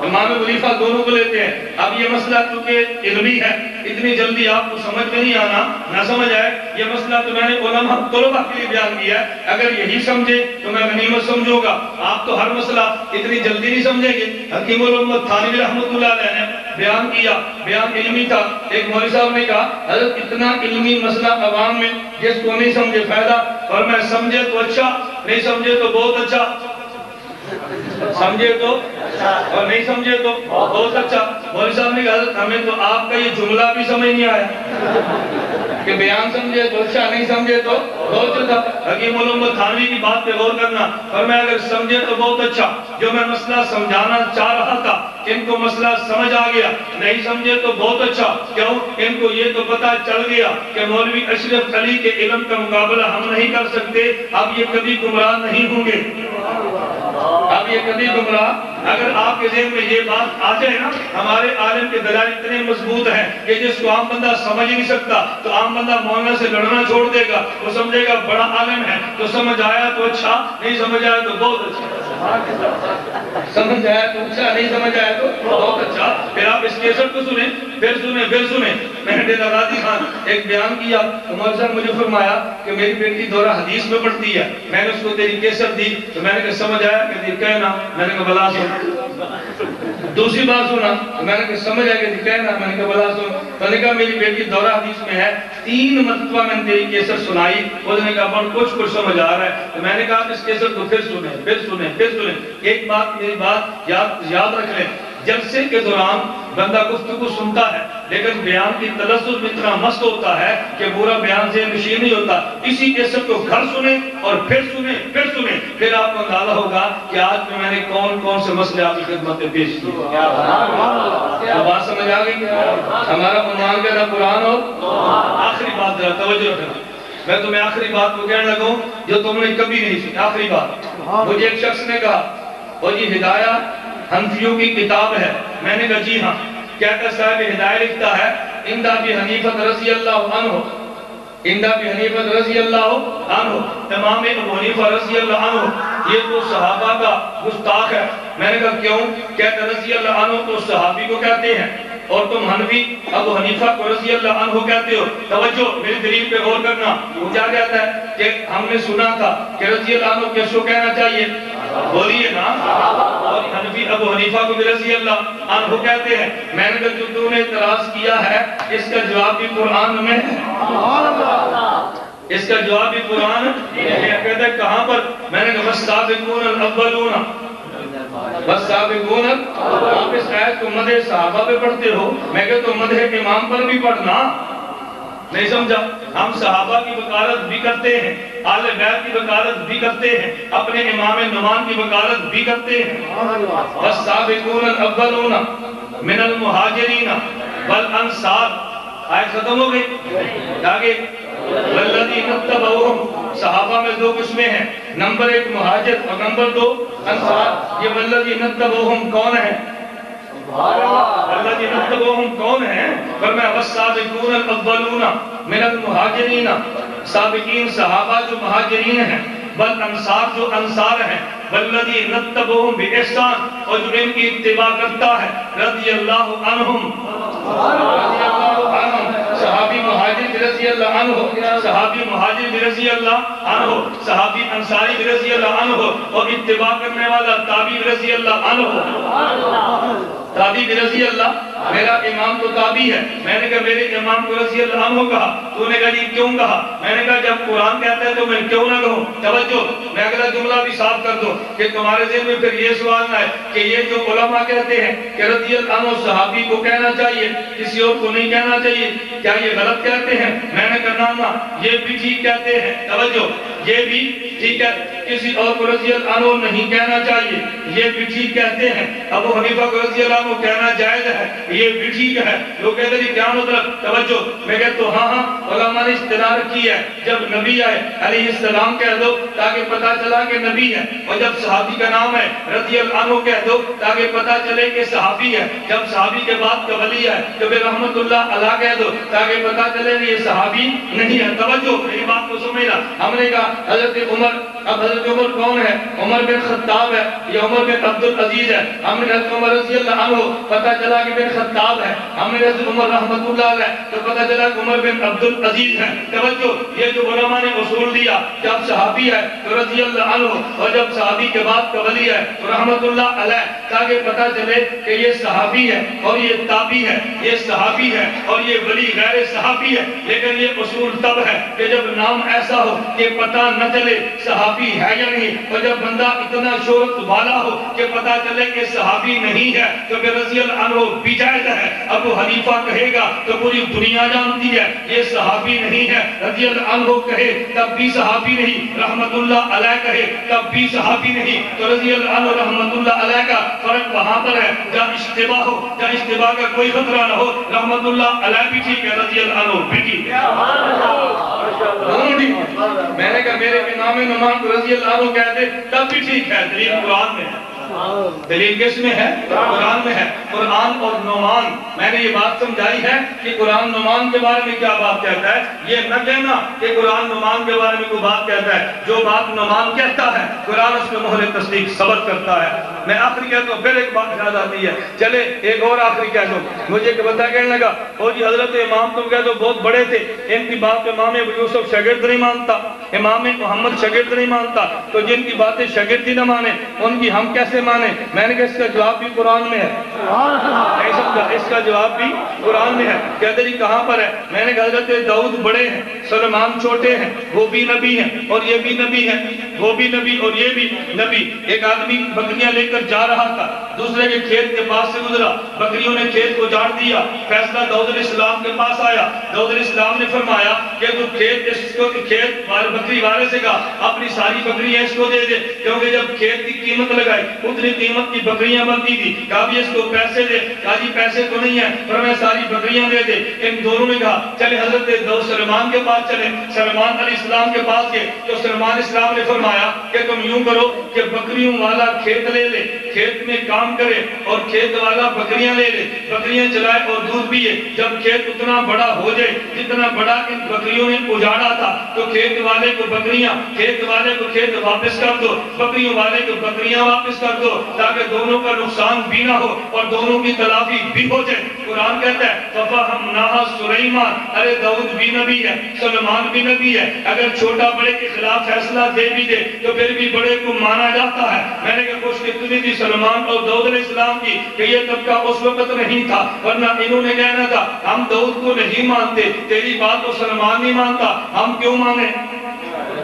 امام حنیفہ دونوں کو لیتے ہیں. اب یہ مسئلہ کیونکہ علمی ہے اتنی جلدی آپ کو سمجھ میں نہیں آنا، نہ سمجھ آئے. یہ مسئلہ تو میں نے علماء طلباء کے لیے بیان کیا ہے. اگر یہی سمجھے تو میں غنیمت سمجھوں گا. آپ تو ہر مسئلہ اتنی جلدی نہیں سمجھیں گے. حکیم الامت تھانوی رحمۃ اللہ علیہ نے بیان کیا، بیان علمی تھا. ایک مولوی صاحب نے کہا حضرت اتنا علمی مسئلہ عوام میں جس کو نہیں سمجھے فائدہ، اور میں سمجھے تو اچھا نہیں سمجھے تو بہت اچھا، سمجھے تو اور نہیں سمجھے تو بہت اچھا. مولوی صاحب نے کہا حضرت ہمیں تو آپ کا یہ جملہ بھی سمجھ نہیں آیا کہ بیان سمجھے تو اچھا نہیں سمجھے تو بہت اچھا. حکیم الامت تھانوی کی بات پہ غور کرنا، اور میں اگر سمجھے تو بہت اچھا. جو میں مسئلہ سمجھانا چاہ رہا تھا ان کو مسئلہ سمجھ آ گیا، نہیں سمجھے تو بہت اچھا. کیوں؟ ان کو یہ تو پتا چل گیا کہ مولوی اشرف علی کے علم کا مقابلہ ہم نہیں کر سکتے. اب یہ کبھی گمراہ نہیں ہوں گے، اب یہ کبھی گمراہ. اگر آپ کے ذہن میں یہ بات آ جائے نا ہمارے عالم کے دلائل اتنے مضبوط ہیں کہ جس کو عام بندہ سمجھ نہیں سکتا تو عام بندہ مولانا سے لڑنا چھوڑ دے گا. وہ سمجھے گا بڑا عالم ہے، تو سمجھ آیا تو اچھا نہیں سمجھ آیا تو بہت اچھا، سمجھ آیا تو اچھا نہیں سمجھ آیا تو بہت اچھا. پھر آپ اس کے کیسٹ کو سنیں، پھر سنیں. میں نے ڈیرہ غازی خان ایک بیان کیا، عمر صاحب مجھے فرمایا کہ میری بیٹی دورہ حدیث میں پڑھتی ہے. میں نے اس کو تیری کیسٹ دی تو میں نے کہا سمجھ آیا کہ کہنا. میں نے کہا بلا سن. دوسری بات سنا، میں نے کہا سمجھ آیا کہ کہنا. میں نے کہا بلا سن. میں نے کہا میری بیٹی دورہ حدیث میں ہے، 3 مرتبہ میں نے تیری کیسٹ سنائی. اس نے کہا کچھ سمجھ آ رہا ہے. تو میں نے کہا اس کیسٹ کو پھر سنیں. ایک بات میری بات یاد رکھ لیں، جلسے کے دوران بندہ گفتگو سنتا ہے لیکن بیان کی تلذذ میں اتنا مست ہوتا ہے کہ پورا بیان ذہن نشین نہیں ہوتا. اسی کیسٹ کو گھر سنیں اور پھر سنیں. پھر آپ کو اندازہ ہوگا کہ آج میں نے کون سے مسئلے آپ کی خدمت میں پیش کیے. بات سمجھ آ گئی؟ ہمارا عنوان کیا تھا؟ قرآن اور آخری بات ذرا توجہ رکھنا. میں تمہیں آخری بات کو کہنے لگا ہوں جو تم نے کبھی نہیں سنی. آخری بات مجھے ایک شخص نے کہا وہ جی ہدایہ حنفیوں کی کتاب ہے. میں نے کہا جی ہاں. کہتا صاحب ہدایہ لکھتا ہے عند ابی حنیفہ رضی اللہ عنہ، عند ابی حنیفہ رضی اللہ عنہ، امام ابو حنیفہ رضی اللہ عنہ یہ تو صحابہ کا گستاخ ہے. میں نے کہا کیوں؟ کہتا رضی اللہ عنہ تو صحابی کو کہتے ہیں اور تم حنفی ابو حنیفہ کو رضی اللہ عنہ کہتے ہو. توجہ میری دلیل پہ غور کرنا. پوچھا جاتا ہے کہ ہم نے سنا تھا کہ رضی اللہ عنہ کس کو کہنا چاہیے؟ بولیے نا. اور حنفی ابو حنیفہ کو بھی رضی اللہ عنہ کہتے ہیں. میں نے کہا جو تم نے اعتراض کیا ہے اس کا جواب بھی قرآن میں ہے. اس کا جواب بھی قرآن کہتا ہے کہاں پر؟ میں نے کہا والسابقون الاولون، والسابقون. آپ اس آیت کو مدح صحابہ پہ پڑھتے ہو، میں کہتا تو مدح امام پر بھی پڑھنا. نہیں سمجھا؟ ہم صحابہ کی وکالت بھی کرتے ہیں، آل بیت کی وکالت بھی کرتے ہیں، اپنے امام نعمان کی وکالت بھی کرتے ہیں. والسابقون الاولون من المہاجرین والانصار. آیت ختم ہو گئی. آگے والذین اتبعوہم. صحابہ میں 2 قسمیں ہیں، نمبر 1 مہاجر اور نمبر 2 انصار. یہ والذین اتبعوہم کون ہیں؟ والذین اتبعوہم کون ہیں؟ فرمایا والسابقون الاولون من المہاجرین. سابقین صحابہ جو مہاجرین ہیں، والانصار جو انصار ہیں. والذین اتبعوہم بإحسان اور جو ان کی اتباع کرتا ہے رضی اللہ عنہم. رضی اللہ عنہم. صحابی مہاجر بھی رضی اللہ عنہ، صحابی مہاجر بھی رضی اللہ عنہ، صحابی انصاری بھی رضی اللہ عنہ اور اتباع کرنے والا تابعی بھی رضی اللہ عنہ. تابعی بھی رضی اللہ. میرا امام تو تابعی ہے. میں نے کہا میرے امام کو رضی اللہ عنہ کہا. تو نے کہا جی کیوں کہا؟ میں نے کہا جب قرآن کہتا ہے تو میں کیوں نہ کہوں. توجہ میں اگلا جملہ بھی صاف کر دوں کہ تمہارے ذہن میں پھر یہ سوال نہ ہے کہ یہ جو علماء کہتے ہیں کہ رضی اللہ عنہ صحابی کو کہنا چاہیے کسی اور کو نہیں کہنا چاہیے، کیا یہ غلط کہتے ہیں؟ میں نے کہا نا یہ بھی ٹھیک کہتے ہیں. توجہ یہ بھی ٹھیک ہے، کسی اور کو رضی اللہ عنہ نہیں کہنا چاہیے، یہ بھی ٹھیک کہتے ہیں. ابو حنیفہ کو رضی اللہ عنہ کہنا جائز ہے، یہ بھی ٹھیک ہے. لوگ کہتے ہیں کیا مطلب؟ توجہ میں کہتا ہوں ہاں علماء نے اصطلاح رکھی ہے جب نبی آئے علیہ السلام کہہ دو تاکہ پتہ چلا کہ نبی ہے، اور جب صحابی کا نام ہے رضی اللہ عنہ کہہ دو تاکہ پتہ چلے کہ صحابی ہے. جب صحابی کے بعد کا ولی ہے تو پھر رحمت اللہ علیہ کہہ دو تاکہ پتہ چلے کہ یہ صحابی نہیں ہے. توجہ میری بات کو سمجھنا. ہم نے کہا حضرت عمر، اب حضرت عمر کون ہے؟ عمر بن خطاب ہے یا عمر بن عبدالعزیز ہے؟ ہم نے حضرت عمر رضی اللہ عنہ پتہ چلا کہ بن خطاب ہے. ہم نے حضرت عمر رحمت اللہ علیہ تو پتہ چلا کہ عمر بن عبدالعزیز ہے. توجہ یہ جو علماء نے اصول دیا جب صحابی ہے تو رضی اللہ عنہ اور جب صحابی کے بعد کا ولی ہے تو رحمت اللہ علیہ تاکہ پتہ چلے کہ یہ صحابی ہے اور یہ تابعی ہے، یہ صحابی ہے اور یہ ولی غیر صحابی ہے. لیکن یہ اصول تب ہے کہ جب نام ایسا ہو کہ پتہ نہ چلے صحابی ہے یا نہیں، اور جب بندہ اتنا شہرت والا ہو کہ پتہ چلے کہ صحابی نہیں ہے تو پھر رضی اللہ عنہ بھی جائز ہے. ابو حنیفہ کہے گا تو پوری دنیا جانتی ہے یہ صحابی نہیں ہے، رضی اللہ عنہ کہے تب بھی صحابی نہیں، رحمت اللہ علیہ کہے تب بھی صحابی نہیں. تو رضی اللہ عنہ رحمت اللہ علیہ کا فرق وہاں پر ہے جہاں اشتباہ ہو، جہاں اشتباہ کا کوئی خطرہ نہ ہو. رحمت اللہ علیہ بھی ٹھیک ہے، رضی اللہ عنہ بھی ٹھیک ہے. میں نے کہا میرے امام نعمان کو رضی اللہ عنہ کہہ دے تب بھی ٹھیک ہے. دلیل قرآن میں ہے. دلیل کس میں ہے؟ قرآن میں ہے. قرآن اور نعمان میں نے یہ بات سمجھائی ہے کہ قرآن نعمان کے بارے میں کیا بات کہتا ہے. یہ نہ کہنا کہ قرآن نعمان کے بارے میں کوئی بات کہتا ہے. جو بات نعمان کہتا ہے قرآن اس میں مہر تصدیق ثبت کرتا ہے. میں آخری کہتا ہوں، پھر ایک بات یاد آتی ہے، چلے ایک اور آخری کہہ دوں. مجھے ایک بندہ کہنے لگا، او جی حضرت امام تم کہہ دو بہت بڑے تھے، ان کی بات امام ابو یوسف شاگرد نہیں مانتا، امام محمد شاگرد نہیں مانتا، تو جن کی باتیں شاگرد ہی نہ مانے ان کی ہم کیسے مانے؟ میں نے کہا اس کا جواب بھی قرآن میں ہے. نہیں سمجھا؟ اس کا جواب بھی قرآن میں ہے. کہتے جی کہاں پر ہے؟ میں نے کہا حضرت داؤد بڑے ہیں، سلیمان چھوٹے ہیں، وہ بھی نبی ہیں اور یہ بھی نبی ہیں، وہ بھی نبی اور یہ بھی نبی. ایک آدمی بکریاں لے کر جا رہا تھا، دوسرے کے کھیت کے پاس سے گزرا، بکریوں نے کھیت کو جاڑ دیا، فیصلہ داؤد علیہ السلام کے پاس آیا. داؤد علیہ السلام نے فرمایا کہ تو کھیت بکری والے سے کہا اپنی ساری بکریاں اس کو دے دے، کیونکہ جب کھیت کی قیمت لگائی اتنی قیمت کی بکریاں بنتی تھی. کہا بھی اس کو پیسے دے، کہا جی پیسے تو نہیں ہیں، پر میں ساری بکریاں دے دے. ان دونوں نے کہا چلے حضرت داؤد سلیمان کے پاس چلے. سلیمان علیہ السلام کے پاس گئے تو سلیمان علیہ السلام نے فرمایا کہ تم یوں کرو کہ بکریوں والا کھیت لے لے، کھیت میں کام کرے، اور کھیت والا بکریاں لے لے، بکریاں چلائے اور دودھ پیے. جب کھیت اتنا بڑا ہو جائے جتنا بڑا ان بکریوں نے اجاڑا تھا تو کھیت والے کو بکریاں، کھیت والے کو کھیت واپس کر دو، بکریوں والے کو بکریاں واپس کر دو، تاکہ دونوں کا نقصان بھی نہ ہو اور دونوں کی تلافی بھی ہو جائے. قرآن کہتا ہے فَفَهَمْنَاهَا سُلَيْمَانَ، ارے داؤد بھی نبی ہے، سلیمان بھی نبی ہے. اگر چھوٹا بڑے کے خلاف فیصلہ دے بھی دے تو پھر بھی بڑے کو مانا جاتا ہے. میں نے کہا خوش کتنی تھی سلیمان اور داؤد علیہ السلام کی کہ یہ طبقہ اس وقت نہیں تھا، ورنہ انہوں نے کہنا تھا ہم داؤد کو نہیں مانتے، تیری بات تو سلیمان نہیں مانتا، ہم کیوں مانے؟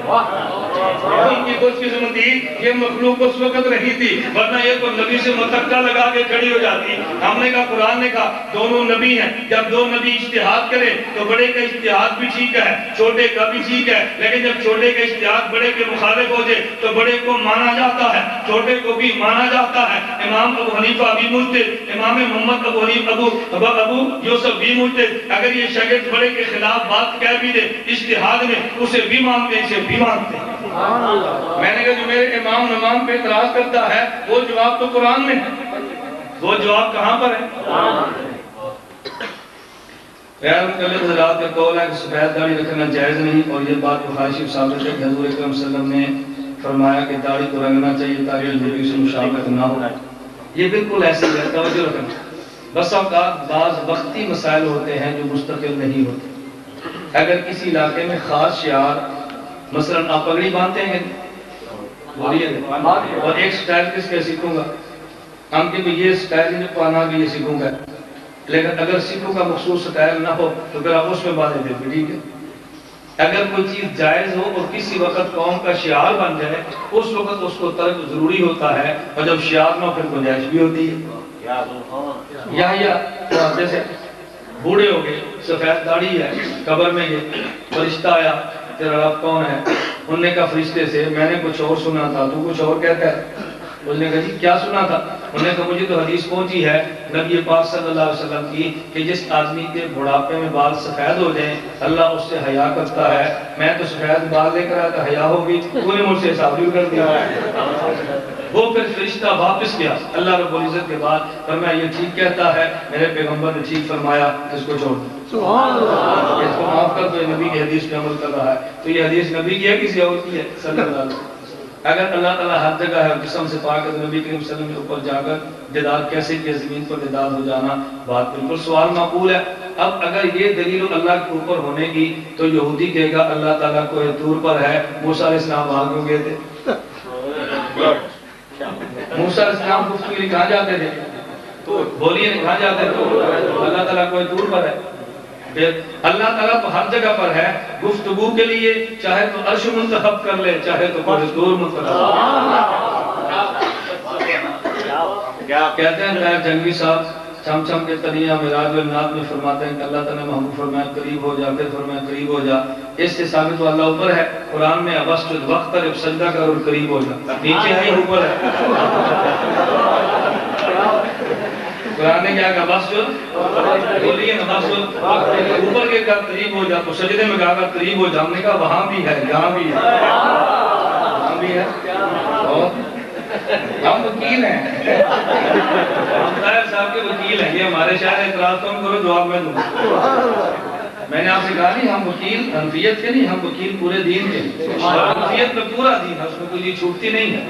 ان کی خوش قسمتی یہ مخلوق اس وقت نہیں تھی، ورنہ یہ تو نبی سے متکا لگا کے کھڑی ہو جاتی. ہم نے کہا قرآن نے کہا دونوں نبی ہیں، جب دو نبی اجتہاد کرے تو بڑے کا اجتہاد بھی ٹھیک ہے، چھوٹے کا بھی ٹھیک ہے، لیکن جب چھوٹے کا اجتہاد بڑے کے مخالف ہو جائے تو بڑے کو مانا جاتا ہے، چھوٹے کو بھی مانا جاتا ہے. امام ابو حنیفہ بھی مجتہد، امام محمد ابو یوسف بھی مجتہد. اگر یہ شاگرد بڑے کے خلاف بات کہہ بھی دے اجتہاد میں، اسے بھی مانتے اسے بھی مانتے. میں نے کہا جو میرے امام نمام پہ اعتراض کرتا ہے وہ جواب تو قرآن میں ہے، وہ جواب کہاں پر ہے؟ غیر مقلد حضرات کا قول ہے کہ سفید داڑھی رکھنا جائز نہیں، اور یہ بات بخاری شریف ثابت ہے کہ حضور اکرم صلی اللہ علیہ وسلم نے فرمایا کہ داڑھی کو رنگنا چاہیے تاکہ نبی سے مشابہت نہ ہو. یہ بالکل ایسے ہی ہے، توجہ رکھنا. بس اوقات بعض وقتی مسائل ہوتے ہیں جو مستقل نہیں ہوتے. اگر کسی علاقے میں خاص شعار، مثلا آپ پگڑی باندھتے ہیں اور ایک سٹائل کس کے سیکھوں گا، ہم کہ یہ سٹائل جو پانا بھی یہ سیکھوں گا، لیکن اگر سکھوں کا مخصوص سٹائل نہ ہو تو پھر آپ اس میں باندھے دیں گے، ٹھیک ہے. اگر کوئی چیز جائز ہو اور کسی وقت قوم کا شعار بن جائے اس وقت اس کو ترک ضروری ہوتا ہے، اور جب شعار نہ پھر گنجائش بھی ہوتی ہے. یا جیسے بوڑھے ہو گئے، سفید داڑھی ہے، قبر میں گئے، فرشتہ آیا تیرا رب کون ہے؟ انہوں نے کہا فرشتے سے میں نے کچھ اور سنا تھا، تو کچھ اور کہتا ہے. اس نے کہا جی کیا سنا تھا؟ انہوں نے کہا مجھے تو حدیث پہنچی ہے نبی پاک صلی اللہ علیہ وسلم کی کہ جس آدمی کے بڑھاپے میں بال سفید ہو جائیں اللہ اس سے حیا کرتا ہے. میں تو سفید بال لے کر آیا تھا، حیا ہوگی، تو نے مجھ سے حساب بھی کر دیا. وہ پھر فرشتہ واپس گیا اللہ رب العزت کے بعد، فرمایا یہ ٹھیک کہتا ہے، میرے پیغمبر نے ٹھیک فرمایا، اس کو چھوڑ دو، اس کو معاف کر دو، یہ نبی کی حدیث پہ عمل کر رہا ہے. تو یہ حدیث نبی کی ہے کسی اور کی ہے؟ صلی اللہ علیہ وسلم. اگر اللہ تعالیٰ ہر جگہ ہے، قسم سے پاک ہے، نبی کریم صلی اللہ علیہ وسلم کے اوپر جا کر دیدار کیسے کیا؟ زمین پر دیدار ہو جانا بات بالکل سوال معقول ہے. اب اگر یہ دلیل اللہ کے اوپر ہونے کی تو یہودی کہے گا اللہ تعالیٰ کوہ طور پر ہے، موسیٰ علیہ السلام وہاں کیوں گئے تھے؟ موسیٰ علیہ السلام گفتگو کے لیے کہاں جاتے تھے؟ بولیے کہاں جاتے تھے؟ اللہ تعالیٰ کوہ طور پر ہے. اللہ تعالیٰ تو ہر جگہ پر ہے، گفتگو کے لیے چاہے تو عرش منتخب کر لے، چاہے تو کوہ طور منتخب. کہتے ہیں غیر جنگی صاحب چھم چھم کے تنیہ میراج والنات میں فرماتے ہیں کہ اللہ تعالیٰ نے محبوب فرمایا قریب ہو جا، پھر فرمایا قریب ہو جا. اس سے ثابت تو اللہ اوپر ہے. قرآن میں وَاسْجُدْ وَاقْتَرِب، سجدہ کر اور قریب ہو جا. نیچے ہے یا اوپر ہے؟ قرآن نے کیا کہا؟ وَاسْجُدْ، بولیے نا وَاسْجُدْ، اوپر کے کہا قریب ہو جا، تو سجدے میں کہا قریب ہو جا. ہم نے کہا وہاں بھی ہے، یہاں بھی ہے، وہاں بھی ہے. اور ہم وکیل ہیں، ہم طاہر صاحب کے وکیل ہیں، یہ ہمارے شاید اعتراض تو ہم کرو جواب میں دوں. میں نے آپ سے کہا نہیں ہم وکیل حنفیت کے نہیں، ہم وکیل پورے دین کے، اور حنفیت میں پورا دین ہے، اس میں کوئی چیز چھوٹتی نہیں ہے۔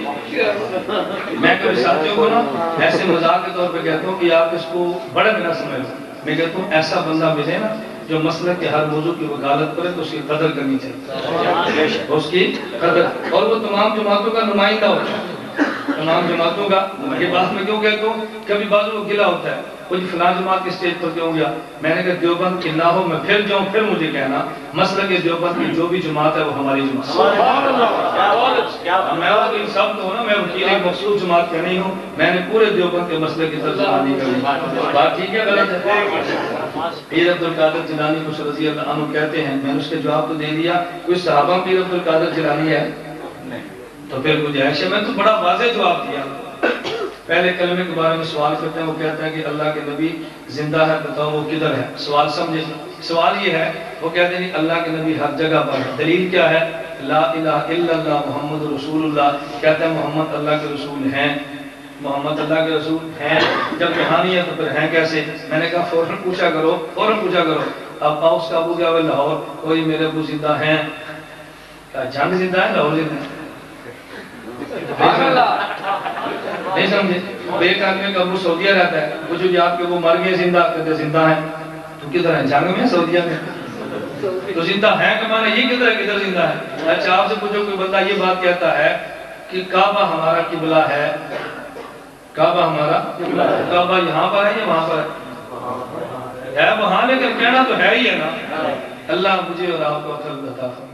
میں کبھی ساتھیوں کو نا ایسے مذاق کے طور پہ کہتا ہوں کہ آپ اس کو بڑک نہ سمجھیں، میں کہتا ہوں ایسا بندہ ملے نا جو مسلک کے ہر موضوع کی وکالت کرے تو اس کی قدر کرنی چاہیے، اس کی قدر، اور وہ تمام جماعتوں کا نمائندہ ہوتا ہے، تمام جماعتوں کا۔ یہ بات میں کیوں کہتا ہوں، کبھی بعضوں کو گلا ہوتا ہے وہ جی فلاں جماعت کی اسٹیج پر کیوں گیا، میں نے کہا دیوبند کی نہ ہو میں پھر جاؤں، پھر مجھے کہنا مسلک دیوبند کی جو بھی جماعت ہے وہ ہماری جماعت ہے۔ میں وہ سب تو ہوں نا، میں وکیل ایک مخصوص جماعت کا نہیں ہوں، میں نے پورے دیوبند کے مسئلے کی ترجمانی کری۔ بات ٹھیک ہے غلط ہے؟ پیر عبد القادر جیلانی کچھ رضی اللہ عنہ کہتے ہیں، میں نے اس کے جواب تو دے دیا، کوئی صحابہ پیر عبد القادر جیلانی ہے تو پھر گنجائش ہے، میں تو بڑا واضح جواب دیا۔ پہلے کلمے کے بارے میں سوال کرتے ہیں، وہ کہتے ہیں کہ اللہ کے نبی زندہ ہے، بتاؤ وہ کدھر ہے؟ سوال سمجھے، سوال یہ ہے، وہ کہتے ہیں کہ اللہ کے نبی ہر جگہ پر ہے، دلیل کیا ہے؟ لا الہ الا اللہ محمد رسول اللہ، کہتے ہیں محمد اللہ کے رسول ہیں، محمد اللہ کے رسول ہیں، جب کہانی ہے تو پھر ہیں کیسے؟ میں نے کہا فوراً پوچھا کرو، فوراً پوچھا کرو۔ اب پاؤس کا ابو گیا وہ لاہور، کوئی میرے ابو زندہ ہیں؟ جنگ زندہ ہے، لاہور زندہ ہے؟ نہیں سمجھے؟ ایک آدمی کا ابو سعودیہ رہتا ہے، پوچھو جی آپ کے وہ مر گئے زندہ، کہتے زندہ ہیں، تو کدھر ہیں؟ جنگ میں، سعودیہ میں، تو زندہ ہیں کہ مانا یہ کدھر ہے، کدھر زندہ ہے؟ اچھا آپ سے پوچھو کوئی بندہ یہ بات کہتا ہے کہ کعبہ ہمارا قبلہ ہے، کعبہ ہمارا کعبہ یہاں پر ہے یا وہاں پر ہے وہاں، لیکن کہنا تو ہے ہی ہے نا۔ اللہ مجھے اور آپ کو عقل عطا فرمائے۔